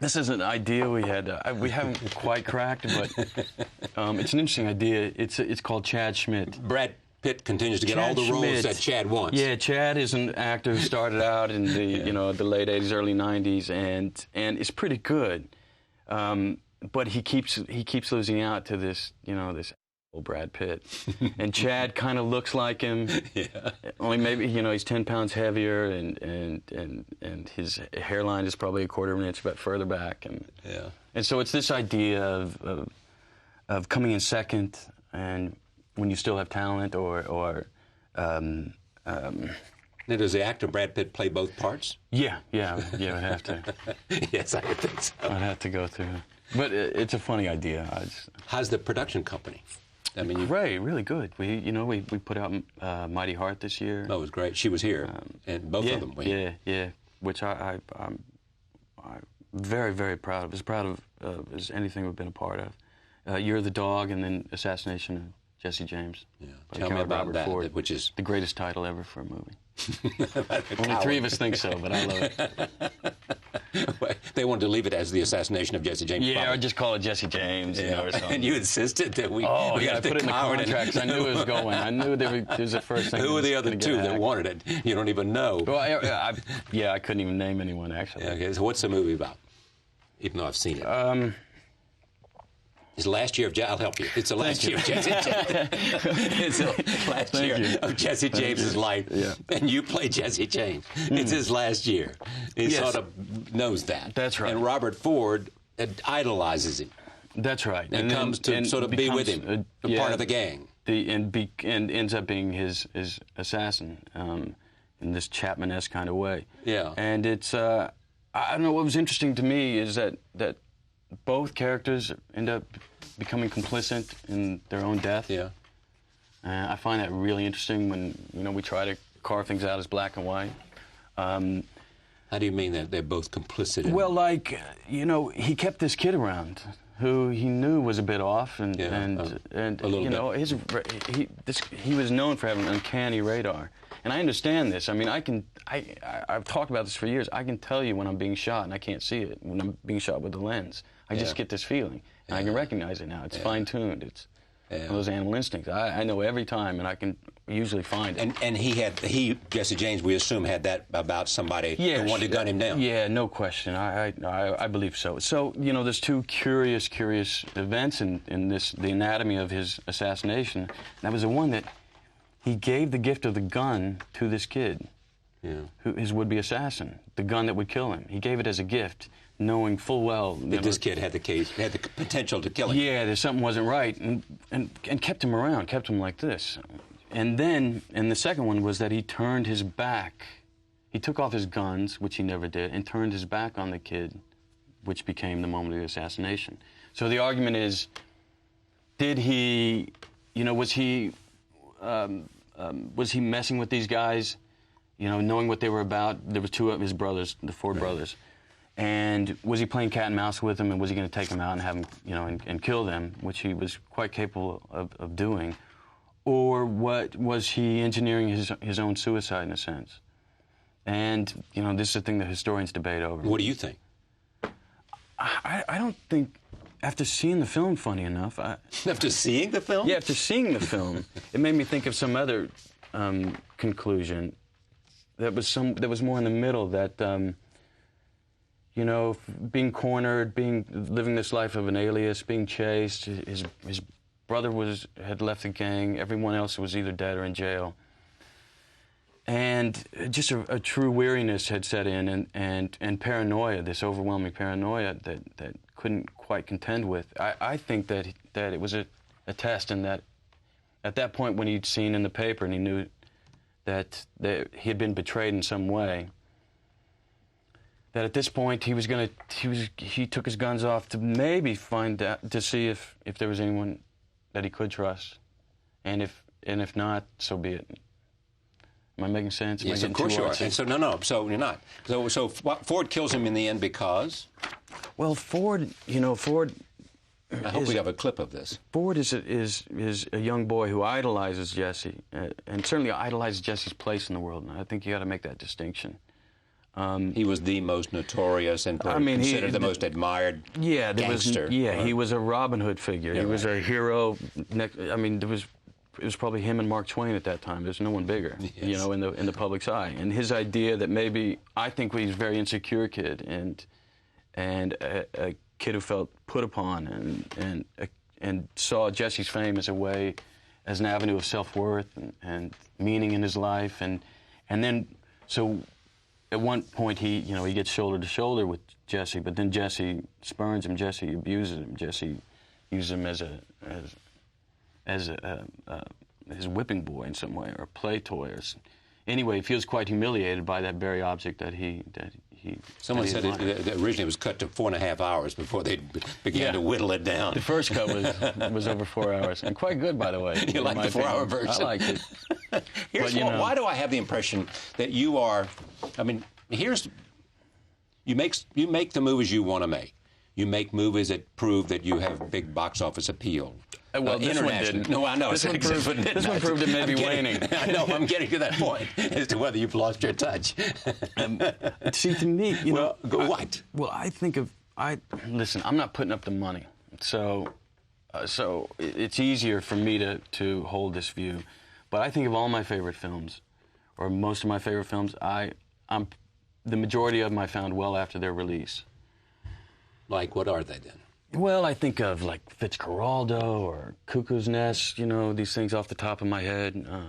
[SPEAKER 2] This
[SPEAKER 3] is an idea we had. We haven't quite cracked, but it's an interesting idea. It's called Chad Schmidt.
[SPEAKER 2] Brad Pitt continues to get all the roles that Chad wants.
[SPEAKER 3] Yeah, Chad is an actor who started out in the the late '80s, early '90s, and is pretty good. But he keeps losing out to this this old Brad Pitt, and Chad kind of looks like him. Yeah. Only maybe he's 10 pounds heavier, and his hairline is probably a quarter of an inch further back, and so it's this idea of coming in second, and when you still have talent, or
[SPEAKER 2] now, does the actor Brad Pitt play both parts?
[SPEAKER 3] Yeah, I'd have to.
[SPEAKER 2] Yes, I would think so.
[SPEAKER 3] I'd have to go through, but it's a funny idea.
[SPEAKER 2] How's the production company? I mean,
[SPEAKER 3] great, really good. We put out Mighty Heart this year.
[SPEAKER 2] Oh, it was great. She was here, and both of them.
[SPEAKER 3] Yeah. Which I'm very, very proud of. As proud of as anything we've been a part of, Year of the Dog, and then Assassination of Jesse James.
[SPEAKER 2] Yeah.
[SPEAKER 3] by
[SPEAKER 2] Tell me
[SPEAKER 3] Count
[SPEAKER 2] about
[SPEAKER 3] Robert
[SPEAKER 2] that,
[SPEAKER 3] Ford.
[SPEAKER 2] which is
[SPEAKER 3] the greatest title ever for a movie. Only three of us think so, but I love it.
[SPEAKER 2] They wanted to leave it as the Assassination of Jesse James.
[SPEAKER 3] Yeah,
[SPEAKER 2] probably.
[SPEAKER 3] or just call it Jesse James, you know, or something.
[SPEAKER 2] And you insisted that we.
[SPEAKER 3] Oh,
[SPEAKER 2] we
[SPEAKER 3] yeah, I
[SPEAKER 2] got
[SPEAKER 3] put it in the
[SPEAKER 2] Coward
[SPEAKER 3] contract 'cause I knew it was going. I knew there was the first thing.
[SPEAKER 2] Who were the other
[SPEAKER 3] gonna
[SPEAKER 2] two
[SPEAKER 3] get
[SPEAKER 2] that
[SPEAKER 3] hacked.
[SPEAKER 2] wanted it? You don't even know.
[SPEAKER 3] Well, I couldn't even name anyone, actually.
[SPEAKER 2] Okay, so what's the movie about? Even though I've seen it. It's the last year of I'll help you. It's the last year of Jesse James. It's the last year of Jesse James's life.
[SPEAKER 3] Yeah.
[SPEAKER 2] And you play Jesse James. It's his last year. He
[SPEAKER 3] Yes.
[SPEAKER 2] sort of knows that.
[SPEAKER 3] That's right.
[SPEAKER 2] And Robert Ford idolizes him
[SPEAKER 3] That's right.
[SPEAKER 2] and comes to sort of be with
[SPEAKER 3] becomes
[SPEAKER 2] him, a part of the gang.
[SPEAKER 3] And ends up being his assassin in this Chapman-esque kind of way.
[SPEAKER 2] Yeah.
[SPEAKER 3] And it's I don't know, what was interesting to me is that both characters end up becoming complicit in their own death.
[SPEAKER 2] Yeah.
[SPEAKER 3] I find that really interesting when we try to carve things out as black and white.
[SPEAKER 2] How do you mean that they're both complicit? In...
[SPEAKER 3] Well, like he kept this kid around who he knew was a bit off, and
[SPEAKER 2] a little bit.
[SPEAKER 3] he was known for having uncanny radar. And I understand this. I mean, I've talked about this for years. I can tell you when I'm being shot and I can't see it, when I'm being shot with the lens. I just get this feeling, and I can recognize it now. It's fine-tuned. It's one of those animal instincts. I know every time, and I can usually find it.
[SPEAKER 2] And Jesse James, we assume, had that about somebody who wanted to gun him down.
[SPEAKER 3] Yeah, no question. I believe so. So, there's two curious events in this, the anatomy of his assassination. And that was the one that he gave the gift of the gun to this kid, his would-be assassin, the gun that would kill him. He gave it as a gift, knowing full well
[SPEAKER 2] that this kid had the potential to kill him.
[SPEAKER 3] Yeah, that something wasn't right, and kept him around, kept him like this. And the second one was that he turned his back. He took off his guns, which he never did, and turned his back on the kid, which became the moment of the assassination. So the argument is, did he, was he messing with these guys, knowing what they were about? There were two of his brothers, the Ford brothers. And was he playing cat and mouse with them, and was he going to take them out and have them, and kill them, which he was quite capable of doing? Or was he engineering his own suicide in a sense? And, this is a thing that historians debate over.
[SPEAKER 2] What do you think?
[SPEAKER 3] I don't think, after seeing the film, funny enough...
[SPEAKER 2] After seeing the film?
[SPEAKER 3] Yeah, after seeing the film, it made me think of some other conclusion that was more in the middle, that... being cornered, living this life of an alias, being chased. His brother had left the gang. Everyone else was either dead or in jail. And just a true weariness had set in, and paranoia, this overwhelming paranoia that couldn't quite contend with. I think that it was a test, and that at that point when he'd seen in the paper and he knew that he had been betrayed in some way, that at this point he took his guns off to maybe find out, to see if there was anyone that he could trust, and if not, so be it. Am I making sense?
[SPEAKER 2] Yes, of course you are. So so you're not. So Ford kills him in the end because?
[SPEAKER 3] Well, Ford.
[SPEAKER 2] I hope we have a clip of this.
[SPEAKER 3] Ford is a young boy who idolizes Jesse, and certainly idolizes Jesse's place in the world. And I think you got to make that distinction.
[SPEAKER 2] He was the most notorious and considered the most admired gangster.
[SPEAKER 3] He was a Robin Hood figure. He was a hero. It was probably him and Mark Twain at that time. There's no one bigger, in the public's eye. And his idea that maybe, I think he was a very insecure kid, and a kid who felt put upon, and saw Jesse's fame as an avenue of self-worth and meaning in his life, and then so. At one point, he gets shoulder to shoulder with Jesse, but then Jesse spurns him. Jesse abuses him. Jesse uses him as his whipping boy in some way, or a play toy. Anyway, he feels quite humiliated by that very object that he.
[SPEAKER 2] Someone said that originally it was cut to 4.5 hours before they began to whittle it down.
[SPEAKER 3] The first cut was over 4 hours, and quite good, by the way.
[SPEAKER 2] You like the 4-hour version?
[SPEAKER 3] I liked it.
[SPEAKER 2] Why do I have the impression that you are? I mean, you make the movies you want to make. you make movies that prove that you have big box office appeal.
[SPEAKER 3] Well, this one didn't.
[SPEAKER 2] No, I know.
[SPEAKER 3] This one proved it may be waning.
[SPEAKER 2] I know. I'm getting to that point as to whether you've lost your touch.
[SPEAKER 3] See, to me, you know,
[SPEAKER 2] what?
[SPEAKER 3] Well, I think of listen. I'm not putting up the money, so it's easier for me to hold this view. But I think of all my favorite films, or most of my favorite films. The majority of them I found well after their release.
[SPEAKER 2] Like, what are they then?
[SPEAKER 3] Well, I think of like Fitzcarraldo or Cuckoo's Nest, you know, these things off the top of my head. You know,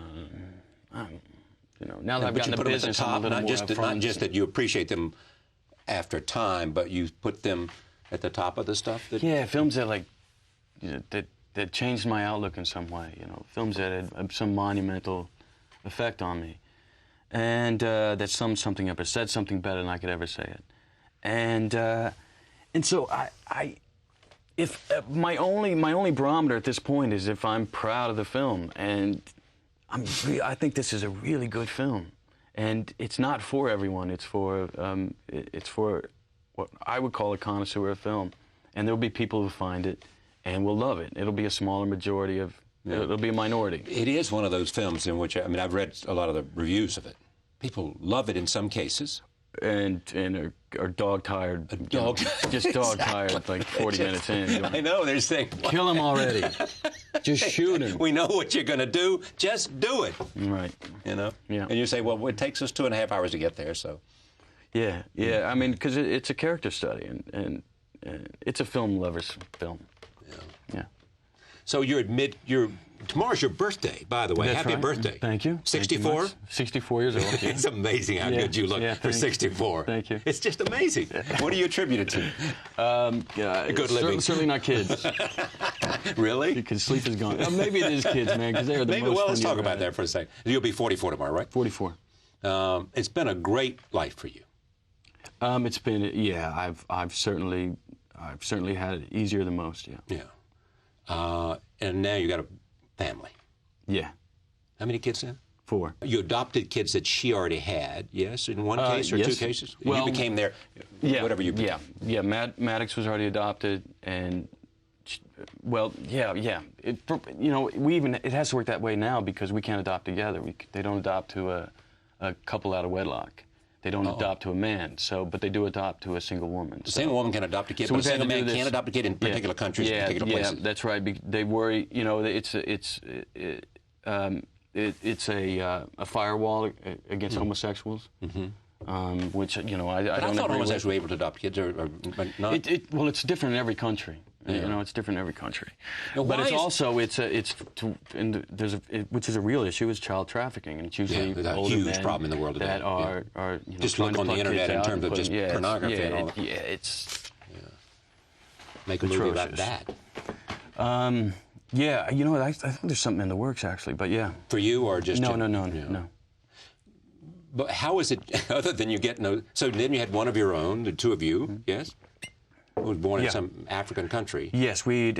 [SPEAKER 3] now that I've gotten the business, I'm a little more upfront.
[SPEAKER 2] Not just that you appreciate them after time, but you put them at the top of the stuff.
[SPEAKER 3] Yeah, films that like that changed my outlook in some way. You know, films that had some monumental effect on me, and that summed something up or said something better than I could ever say it, and so if my only barometer at this point is if I'm proud of the film, and I think this is a really good film, and it's not for everyone. It's for what I would call a connoisseur of film, and there'll be people who find it and will love it. It'll be a smaller majority of. Yeah. It'll be a minority.
[SPEAKER 2] It is one of those films in which I've read a lot of the reviews of it. People love it in some cases.
[SPEAKER 3] And are dog-tired. Just dog-tired, like 40 minutes in.
[SPEAKER 2] I know, they're saying...
[SPEAKER 3] Kill him already. Just shoot him.
[SPEAKER 2] We know what you're going to do. Just do it.
[SPEAKER 3] Right.
[SPEAKER 2] You know?
[SPEAKER 3] Yeah.
[SPEAKER 2] And you say, well, it takes us 2.5 hours to get there, so...
[SPEAKER 3] Yeah. I mean, because it's a character study, and it's a film lover's film. Yeah. So
[SPEAKER 2] tomorrow's your birthday, by the way.
[SPEAKER 3] That's
[SPEAKER 2] Happy
[SPEAKER 3] right.
[SPEAKER 2] birthday.
[SPEAKER 3] Thank you.
[SPEAKER 2] 64?
[SPEAKER 3] 64 years old. Yeah.
[SPEAKER 2] It's amazing how good you look for 64.
[SPEAKER 3] Thank you.
[SPEAKER 2] It's just amazing. What do you attribute it to? Good living.
[SPEAKER 3] Certainly not kids.
[SPEAKER 2] Really?
[SPEAKER 3] Because sleep is gone. Maybe it is kids, man, because they're the most
[SPEAKER 2] Well, let's
[SPEAKER 3] fun
[SPEAKER 2] talk about that for a second. You'll be 44 tomorrow, right?
[SPEAKER 3] 44.
[SPEAKER 2] It's been a great life for you.
[SPEAKER 3] It's been, I've certainly had it easier than most,
[SPEAKER 2] Yeah. And now you got a family.
[SPEAKER 3] Yeah.
[SPEAKER 2] How many kids now?
[SPEAKER 3] 4.
[SPEAKER 2] You adopted kids that she already had, yes, in one case or
[SPEAKER 3] yes.
[SPEAKER 2] 2 cases?
[SPEAKER 3] Well,
[SPEAKER 2] you became their, whatever you became.
[SPEAKER 3] Yeah. Maddox was already adopted, and, It, you know, it has to work that way now because we can't adopt together. They don't adopt to a couple out of wedlock. They don't adopt to a man, but they do adopt to a single woman.
[SPEAKER 2] A single woman can adopt a kid, but a single man can't adopt a kid in particular countries, particular places.
[SPEAKER 3] Yeah, that's right. They worry, you know, it's a firewall against homosexuals, which, you know, I don't.
[SPEAKER 2] I thought homosexuals were able to adopt kids, or not.
[SPEAKER 3] Well, it's different in every country. Yeah. You know, it's different in every country.
[SPEAKER 2] Now,
[SPEAKER 3] but it's also which is a real issue, is child trafficking, and it's usually older
[SPEAKER 2] huge
[SPEAKER 3] men
[SPEAKER 2] problem in the world today.
[SPEAKER 3] That are you know,
[SPEAKER 2] just look on the internet in terms of just pornography and all that. Make a movie about that.
[SPEAKER 3] Yeah, you know, I think there's something in the works actually, but yeah.
[SPEAKER 2] For you or just
[SPEAKER 3] no.
[SPEAKER 2] But how is it other than you get so then you had one of your own, the 2 of you, yes? Who was born in some African country.
[SPEAKER 3] Yes, we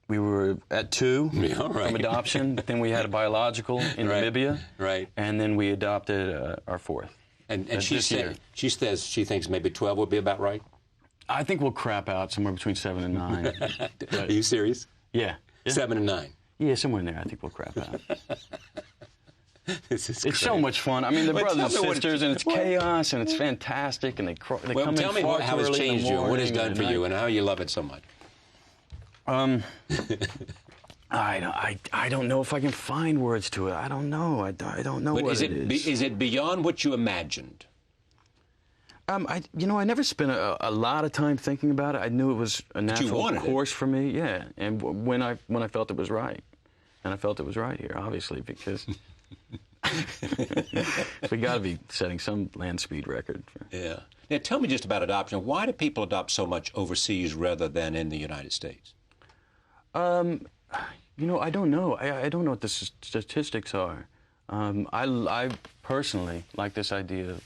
[SPEAKER 3] were at 2 from adoption. Then we had a biological in Namibia.
[SPEAKER 2] Right.
[SPEAKER 3] And then we adopted our 4th.
[SPEAKER 2] And she says she thinks maybe 12 would be about right. I
[SPEAKER 3] think we'll crap out somewhere between 7 and 9.
[SPEAKER 2] Are you serious?
[SPEAKER 3] Yeah.
[SPEAKER 2] 7 and 9.
[SPEAKER 3] Yeah, somewhere in there. I think we'll crap out.
[SPEAKER 2] It's
[SPEAKER 3] so much fun. I mean, they're brothers and sisters, and it's chaos, and it's fantastic, and they come in far too early in the morning.
[SPEAKER 2] Tell me how it's changed you, what it's done for you, and how you love it so much.
[SPEAKER 3] I don't know if I can find words to it. I don't know. I don't know what it is.
[SPEAKER 2] Is it beyond what you imagined?
[SPEAKER 3] I never spent a lot of time thinking about it. I knew it was a natural course for me. Yeah, and when I felt it was right, and I felt it was right here, obviously, because. We got to be setting some land speed record.
[SPEAKER 2] Yeah. Now, tell me just about adoption. Why do people adopt so much overseas rather than in the United States?
[SPEAKER 3] You know, I don't know. I don't know what the statistics are. I personally like this idea of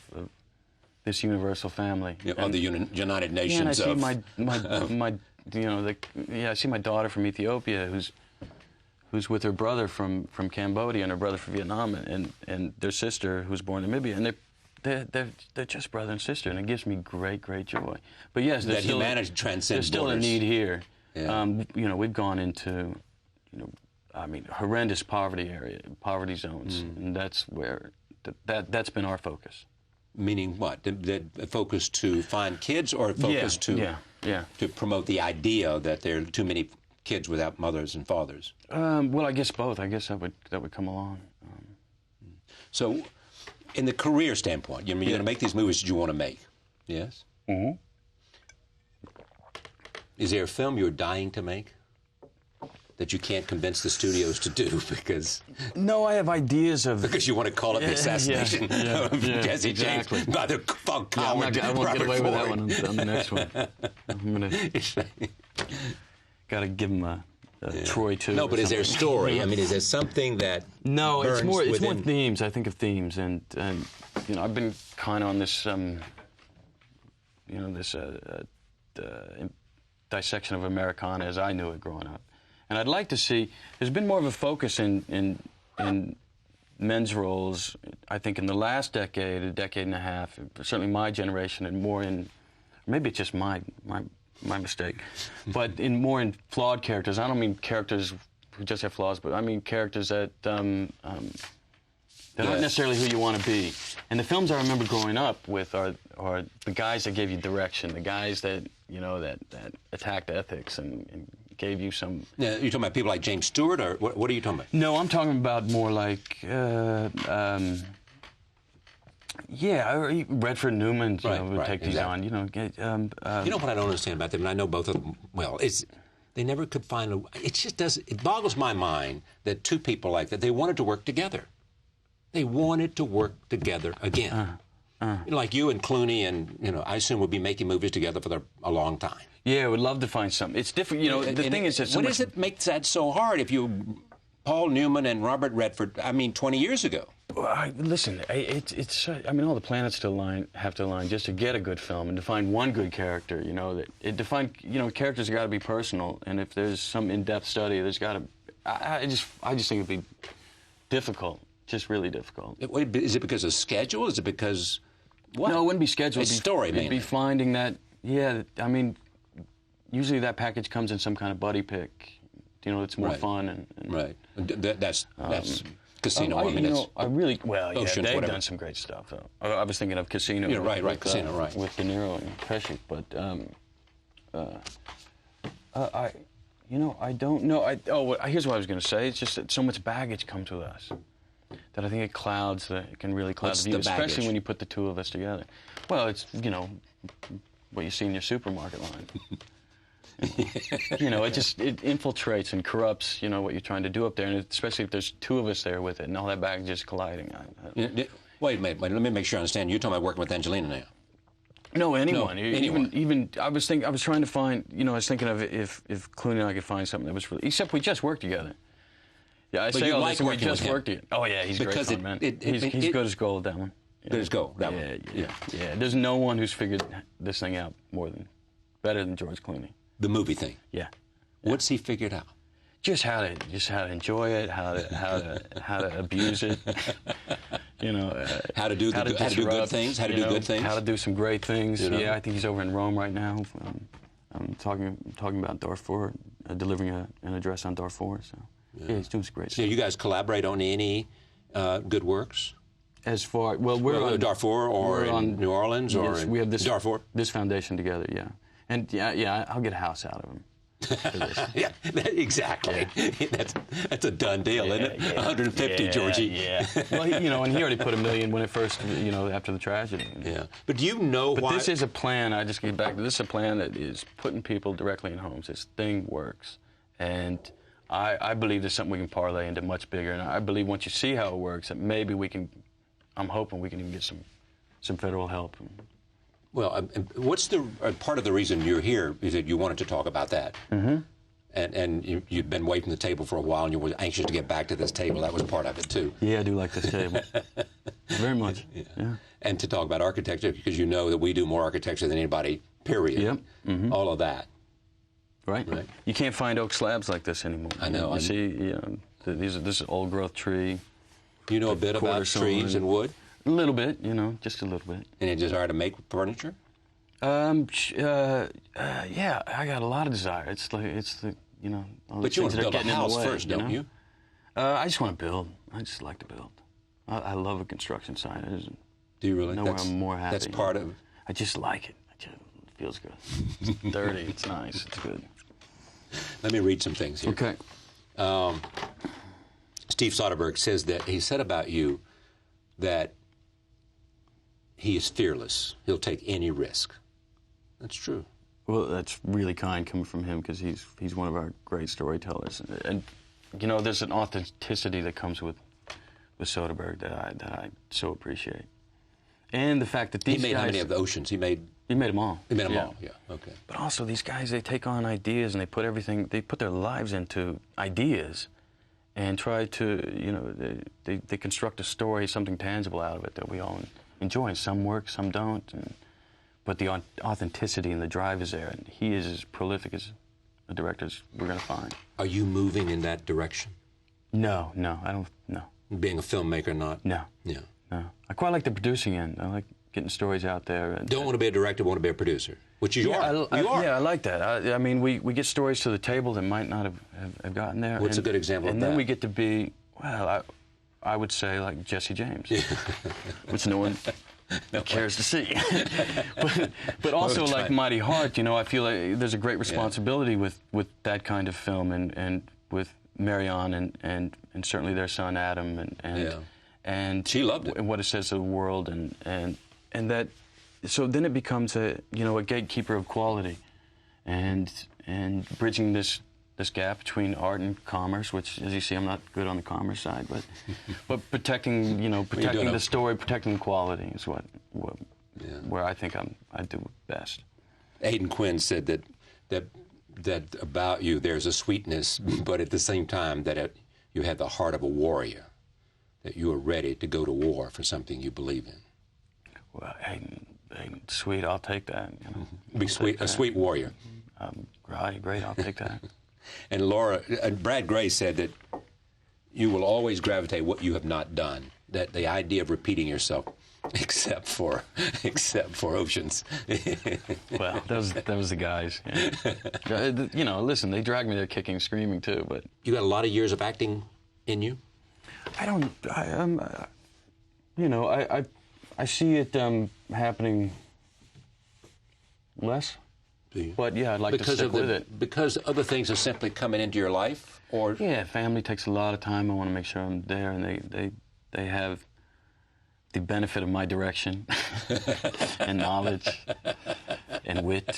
[SPEAKER 3] this universal family.
[SPEAKER 2] Of the United Nations.
[SPEAKER 3] Yeah, and I see I see my daughter from Ethiopia who's with her brother from Cambodia and her brother from Vietnam, and their sister who's born in Namibia, and they're just brother and sister, and it gives me great joy. But yes,
[SPEAKER 2] that humanity transcends
[SPEAKER 3] there's still
[SPEAKER 2] borders.
[SPEAKER 3] a need here.
[SPEAKER 2] Yeah.
[SPEAKER 3] You know, we've gone into, you know, I mean, horrendous poverty zones, and that's where that's been our focus.
[SPEAKER 2] Meaning what? That focus to find kids, or focus to promote the idea that there are too many kids without mothers and fathers?
[SPEAKER 3] Well, I guess both. I guess that would come along.
[SPEAKER 2] So, in the career standpoint, you're going to make these movies that you want to make, yes?
[SPEAKER 3] Mm-hmm.
[SPEAKER 2] Is there a film you're dying to make that you can't convince the studios to do because...
[SPEAKER 3] No, I have ideas of...
[SPEAKER 2] Because you want to call it the assassination of Jesse James by the coward.
[SPEAKER 3] I won't get away with that one on the next one. I'm going to... Got to give him a Troy too.
[SPEAKER 2] No, but is there a story? I mean, is there something that
[SPEAKER 3] No, it's more
[SPEAKER 2] within...
[SPEAKER 3] themes. I think of themes, and you know, I've been kind of on this you know, this dissection of Americana as I knew it growing up. And I'd like to see, there's been more of a focus in men's roles, I think, in the last decade, a decade and a half, certainly my generation, and more in, maybe it's just my mistake, but more in flawed characters. I don't mean characters who just have flaws, but I mean characters that they're not necessarily who you want to be. And the films I remember growing up with are the guys that gave you direction, the guys that, you know, that attacked ethics and gave you some...
[SPEAKER 2] Now, you're talking about people like James Stewart, or what are you talking about?
[SPEAKER 3] No, I'm talking about more like... Redford Newman would take these on, you know.
[SPEAKER 2] You know what I don't understand about them, and I know both of them well, is they never could find a... It just does... It boggles my mind that two people like that, they wanted to work together. They wanted to work together again. You know, like you and Clooney and, you know, I assume we'll be making movies together for a long time.
[SPEAKER 3] Yeah, I would love to find something. It's different, you know, the thing is that...
[SPEAKER 2] What does it make that so hard if you... Paul Newman and Robert Redford, I mean, 20 years ago.
[SPEAKER 3] Listen, it's. I mean, all the planets have to align just to get a good film and to find one good character. You know characters got to be personal, and if there's some in-depth study, there's got to. I just think it'd be difficult, just really difficult.
[SPEAKER 2] Is it because of schedule? Is it because what?
[SPEAKER 3] No, it wouldn't be schedule.
[SPEAKER 2] It's story,
[SPEAKER 3] mainly. It'd be finding that. Yeah, I mean, usually that package comes in some kind of buddy pick. You know, it's more fun and
[SPEAKER 2] right. That's Casino.
[SPEAKER 3] I really
[SPEAKER 2] Oceans,
[SPEAKER 3] they've
[SPEAKER 2] whatever.
[SPEAKER 3] done some great stuff. Though. I was thinking of Casino.
[SPEAKER 2] Yeah, right, Casino, right.
[SPEAKER 3] With De Niro and Pesci, but I don't know. Here's what I was going to say. It's just that so much baggage comes with us that I think it clouds it can really cloud the view, especially when you put the two of us together. Well, it's what you see in your supermarket line. You know, it infiltrates and corrupts, you know, what you're trying to do up there, and especially if there's two of us there with it, and all that baggage is colliding.
[SPEAKER 2] Wait a minute, let me make sure I understand. You're talking about working with Angelina now.
[SPEAKER 3] No, anyone.
[SPEAKER 2] No, anyone.
[SPEAKER 3] Even I was trying to find, you know, I was thinking of if Clooney and I could find something that was really, except we just worked together. Yeah, I
[SPEAKER 2] but
[SPEAKER 3] say
[SPEAKER 2] you
[SPEAKER 3] all
[SPEAKER 2] like
[SPEAKER 3] this, and we
[SPEAKER 2] working
[SPEAKER 3] just
[SPEAKER 2] with him.
[SPEAKER 3] worked together. Oh yeah, he's
[SPEAKER 2] because
[SPEAKER 3] great fun, man. He's good as gold, that one. Yeah.
[SPEAKER 2] Good as gold, that one.
[SPEAKER 3] Yeah. There's no one who's figured this thing out better than George Clooney.
[SPEAKER 2] The movie thing.
[SPEAKER 3] Yeah.
[SPEAKER 2] What's he figured out?
[SPEAKER 3] Just how to enjoy it, how to abuse it. You know, how to do good things, how to do some great things. You know? Yeah, I think he's over in Rome right now. I'm talking about Darfur, delivering an address on Darfur. So yeah, he's doing some great stuff.
[SPEAKER 2] You guys collaborate on any good works?
[SPEAKER 3] As far we're on
[SPEAKER 2] Darfur or in New Orleans or
[SPEAKER 3] we have this
[SPEAKER 2] Darfur.
[SPEAKER 3] This foundation together, yeah. And yeah, I'll get a house out of him.
[SPEAKER 2] Yeah, exactly. Yeah. That's a done deal, isn't it? Yeah. 150, Georgie.
[SPEAKER 3] Yeah. Well, and he already put $1 million when it first, after the tragedy.
[SPEAKER 2] Yeah. But do you know why?
[SPEAKER 3] But this is a plan. I just get back to this. Is a plan that is putting people directly in homes. This thing works, and I believe there's something we can parlay into much bigger. And I believe once you see how it works, that maybe we can. I'm hoping we can even get some federal help.
[SPEAKER 2] Well, what's the part of the reason you're here is that you wanted to talk about that? Mm-hmm. And you've been waiting the table for a while, and you were anxious to get back to this table. That was part of it, too.
[SPEAKER 3] Yeah, I do like this table. Very much. Yeah.
[SPEAKER 2] And to talk about architecture, because you know that we do more architecture than anybody, period.
[SPEAKER 3] Yep. Mm-hmm.
[SPEAKER 2] All of that.
[SPEAKER 3] Right. You can't find oak slabs like this anymore.
[SPEAKER 2] I know.
[SPEAKER 3] You see, this is old-growth tree.
[SPEAKER 2] You know a bit about trees and wood?
[SPEAKER 3] A little bit, you know, just a little bit.
[SPEAKER 2] Any desire to make furniture?
[SPEAKER 3] Yeah, I got a lot of desire. It's the you know, all the
[SPEAKER 2] But you want
[SPEAKER 3] things
[SPEAKER 2] to
[SPEAKER 3] that are
[SPEAKER 2] build a
[SPEAKER 3] getting in the
[SPEAKER 2] house
[SPEAKER 3] way,
[SPEAKER 2] first, don't you?
[SPEAKER 3] I just want to build. I just like to build. I love a construction site. There's
[SPEAKER 2] Do you really?
[SPEAKER 3] nowhere I'm more happy.
[SPEAKER 2] That's part of.
[SPEAKER 3] I just like it. It feels good. It's dirty. It's nice. It's good.
[SPEAKER 2] Let me read some things here.
[SPEAKER 3] Okay.
[SPEAKER 2] Steve Soderbergh says that he said about you that he is fearless. He'll take any risk. That's true.
[SPEAKER 3] Well, that's really kind coming from him because he's one of our great storytellers, and you know, there's an authenticity that comes with Soderbergh that I so appreciate, and the fact that these
[SPEAKER 2] He made
[SPEAKER 3] guys,
[SPEAKER 2] how many of the Oceans? He made
[SPEAKER 3] them all.
[SPEAKER 2] He made them all. Yeah. Okay.
[SPEAKER 3] But also, these guys, they take on ideas and they put their lives into ideas, and try to, you know, they construct a story, something tangible out of it that we all enjoy. And some work, some don't. But the authenticity and the drive is there, and he is as prolific as a director as we're going to find.
[SPEAKER 2] Are you moving in that direction?
[SPEAKER 3] No, I don't. No.
[SPEAKER 2] Being a filmmaker, not.
[SPEAKER 3] No.
[SPEAKER 2] Yeah.
[SPEAKER 3] No. I quite like the producing end. I like getting stories out there.
[SPEAKER 2] Don't want to be a director, want to be a producer, which you are. You are.
[SPEAKER 3] Yeah, I like that. I mean, we get stories to the table that might not have gotten there.
[SPEAKER 2] What's a good example of that?
[SPEAKER 3] And then we get to be, well, I would say like Jesse James, which no one cares to see. but also like Mighty Heart, you know, I feel like there's a great responsibility with that kind of film and with Marion and certainly their son Adam and
[SPEAKER 2] she loved it.
[SPEAKER 3] And what it says to the world and that, so then it becomes a gatekeeper of quality, and bridging this gap between art and commerce, which, as you see, I'm not good on the commerce side, but protecting the story, protecting quality is where I think I do best.
[SPEAKER 2] Aidan Quinn said that about you, there's a sweetness, but at the same time that you have the heart of a warrior, that you are ready to go to war for something you believe in.
[SPEAKER 3] Well, sweet, I'll take that. You know,
[SPEAKER 2] Be sweet, a sweet warrior.
[SPEAKER 3] Great, I'll take that.
[SPEAKER 2] And Brad Gray said that you will always gravitate what you have not done. That the idea of repeating yourself, except for Oceans.
[SPEAKER 3] Well, that was the guys. Yeah. You know, listen, they dragged me there kicking, screaming too. But
[SPEAKER 2] you got a lot of years of acting in you.
[SPEAKER 3] I see it happening less. But yeah, I'd like to stick with it.
[SPEAKER 2] Because other things are simply coming into your life, or
[SPEAKER 3] yeah, family takes a lot of time. I want to make sure I'm there, and they have the benefit of my direction and knowledge and wit.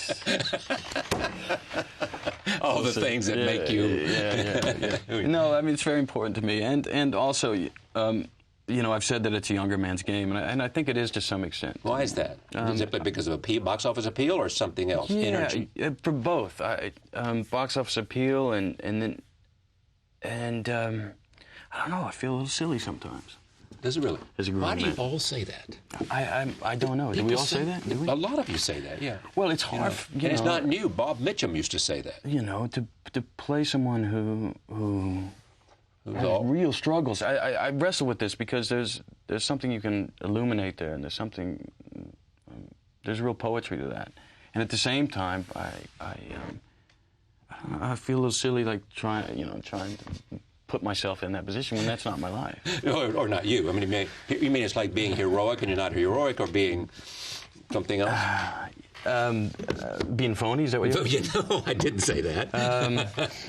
[SPEAKER 2] All the things that make you.
[SPEAKER 3] Yeah. No, I mean, it's very important to me, and also. You know, I've said that it's a younger man's game, and I think it is to some extent.
[SPEAKER 2] Why is that? Simply because of box office appeal or something else?
[SPEAKER 3] Yeah,
[SPEAKER 2] energy?
[SPEAKER 3] For both. Box office appeal, and I don't know. I feel a little silly sometimes.
[SPEAKER 2] Does it really? Why do you
[SPEAKER 3] man.
[SPEAKER 2] all say that?
[SPEAKER 3] I don't know. Do we all say that? Do we?
[SPEAKER 2] A lot of you say that, yeah.
[SPEAKER 3] Well, it's hard.
[SPEAKER 2] And it's not new. Bob Mitchum used to say that.
[SPEAKER 3] You know, to play someone who has real struggles. I wrestle with this because there's something you can illuminate there, and there's real poetry to that. And at the same time, I feel a little silly, like trying to put myself in that position when that's not my life.
[SPEAKER 2] Or not you. I mean, you mean it's like being heroic and you're not heroic, or being something else?
[SPEAKER 3] Being phony, is that what you're
[SPEAKER 2] No, I didn't say that.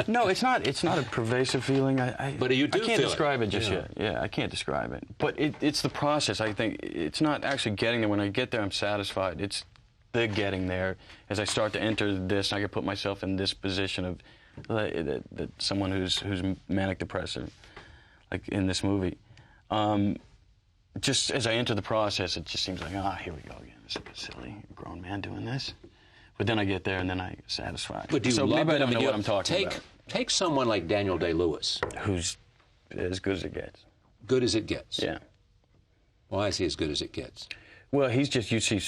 [SPEAKER 3] No, it's not a pervasive feeling.
[SPEAKER 2] But you do
[SPEAKER 3] I can't
[SPEAKER 2] feel
[SPEAKER 3] describe it just yet. Yeah, I can't describe it. But it's the process, I think. It's not actually getting there. When I get there, I'm satisfied. It's the getting there. As I start to enter this, I can put myself in this position of that someone who's manic depressive, like in this movie. Just as I enter the process, it just seems like, here we go again. This is silly, a grown man doing this. But then I get there, and then I get satisfied.
[SPEAKER 2] But do you
[SPEAKER 3] so
[SPEAKER 2] love
[SPEAKER 3] maybe
[SPEAKER 2] it?
[SPEAKER 3] I don't know what I'm talking about.
[SPEAKER 2] Take someone like Daniel Day-Lewis.
[SPEAKER 3] Who's as good as it gets.
[SPEAKER 2] Good as it gets?
[SPEAKER 3] Yeah.
[SPEAKER 2] Why is he as good as it gets?
[SPEAKER 3] Well, he's just, you see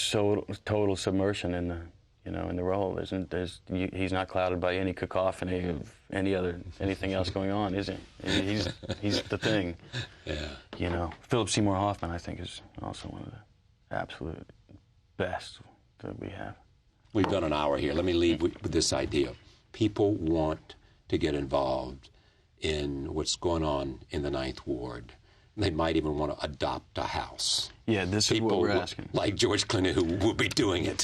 [SPEAKER 3] total submersion in in the role. He's not clouded by any cacophony of anything else going on, is he? He's the thing.
[SPEAKER 2] Yeah.
[SPEAKER 3] Philip Seymour Hoffman, I think, is also one of the absolute best that we have.
[SPEAKER 2] We've done an hour here. Let me leave with this idea. People want to get involved in what's going on in the Ninth Ward. They might even want to adopt a house.
[SPEAKER 3] Yeah, this is what we're asking.
[SPEAKER 2] Like George Clooney, who will be doing it.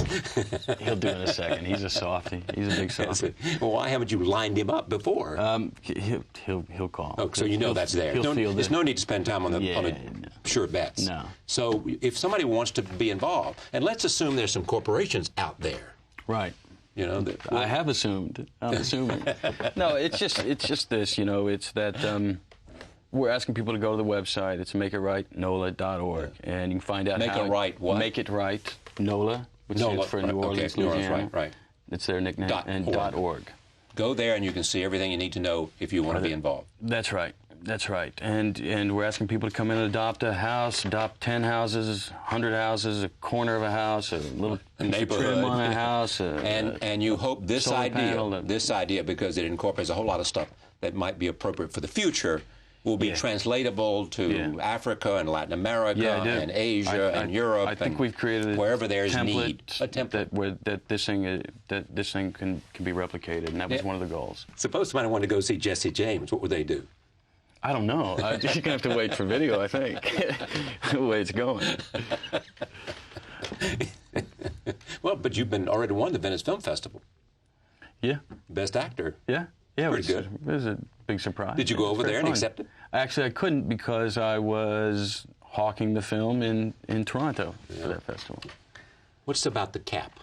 [SPEAKER 3] He'll do it in a second. He's a softie. He's a big softie.
[SPEAKER 2] Well, why haven't you lined him up before?
[SPEAKER 3] He'll call.
[SPEAKER 2] Oh, so that's there. There's no need to spend time on sure bets.
[SPEAKER 3] No.
[SPEAKER 2] So if somebody wants to be involved, and let's assume there's some corporations out there.
[SPEAKER 3] Right.
[SPEAKER 2] I
[SPEAKER 3] have assumed. I'm assuming. No, it's just this. It's that we're asking people to go to the website. It's makeitright.nola.org, and you can find out
[SPEAKER 2] Make It Right what?
[SPEAKER 3] Make It Right NOLA, which is for New Orleans, Louisiana.
[SPEAKER 2] Right.
[SPEAKER 3] It's their nickname. .org.
[SPEAKER 2] Go there, and you can see everything you need to know if you want to be involved.
[SPEAKER 3] That's right. And we're asking people to come in and adopt a house, adopt 10 houses, 100 houses, a corner of a house, a little
[SPEAKER 2] neighborhood
[SPEAKER 3] trim on a house.
[SPEAKER 2] And you hope this idea, because it incorporates a whole lot of stuff that might be appropriate for the future, will be translatable to Africa and Latin America and Asia and Europe.
[SPEAKER 3] I think we've created
[SPEAKER 2] wherever there's
[SPEAKER 3] template,
[SPEAKER 2] a template
[SPEAKER 3] that this thing can be replicated, and that was one of the goals.
[SPEAKER 2] Suppose somebody wanted to go see Jesse James, what would they do?
[SPEAKER 3] I don't know. You're going to have to wait for video, I think, the way it's going.
[SPEAKER 2] Well, but you've already won the Venice Film Festival.
[SPEAKER 3] Yeah.
[SPEAKER 2] Best actor.
[SPEAKER 3] Yeah.
[SPEAKER 2] Pretty good.
[SPEAKER 3] It was a big surprise.
[SPEAKER 2] Did you go over there and accept it?
[SPEAKER 3] Actually, I couldn't because I was hawking the film in Toronto for that festival.
[SPEAKER 2] What's about the cap?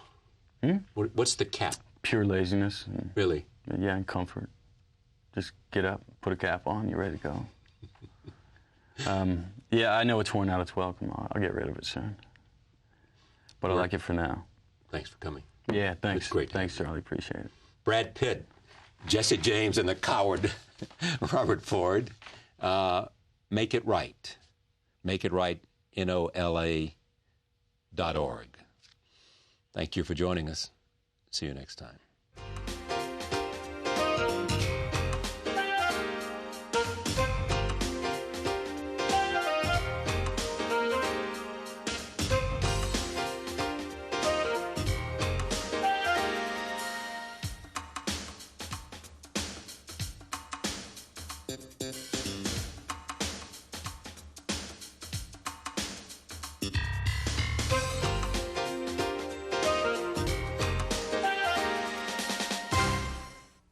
[SPEAKER 2] What's the cap?
[SPEAKER 3] Pure laziness.
[SPEAKER 2] Really?
[SPEAKER 3] Yeah, and comfort. Just get up, put a cap on, you're ready to go. Yeah, I know it's 1 out of 12. Come on, I'll get rid of it soon. But I like it for now.
[SPEAKER 2] Thanks for coming.
[SPEAKER 3] Yeah, thanks.
[SPEAKER 2] It's great.
[SPEAKER 3] Thanks, Charlie. Appreciate it.
[SPEAKER 2] Brad Pitt, Jesse James, and the coward Robert Ford. Make It Right. Make It Right, NOLA.org. Thank you for joining us. See you next time.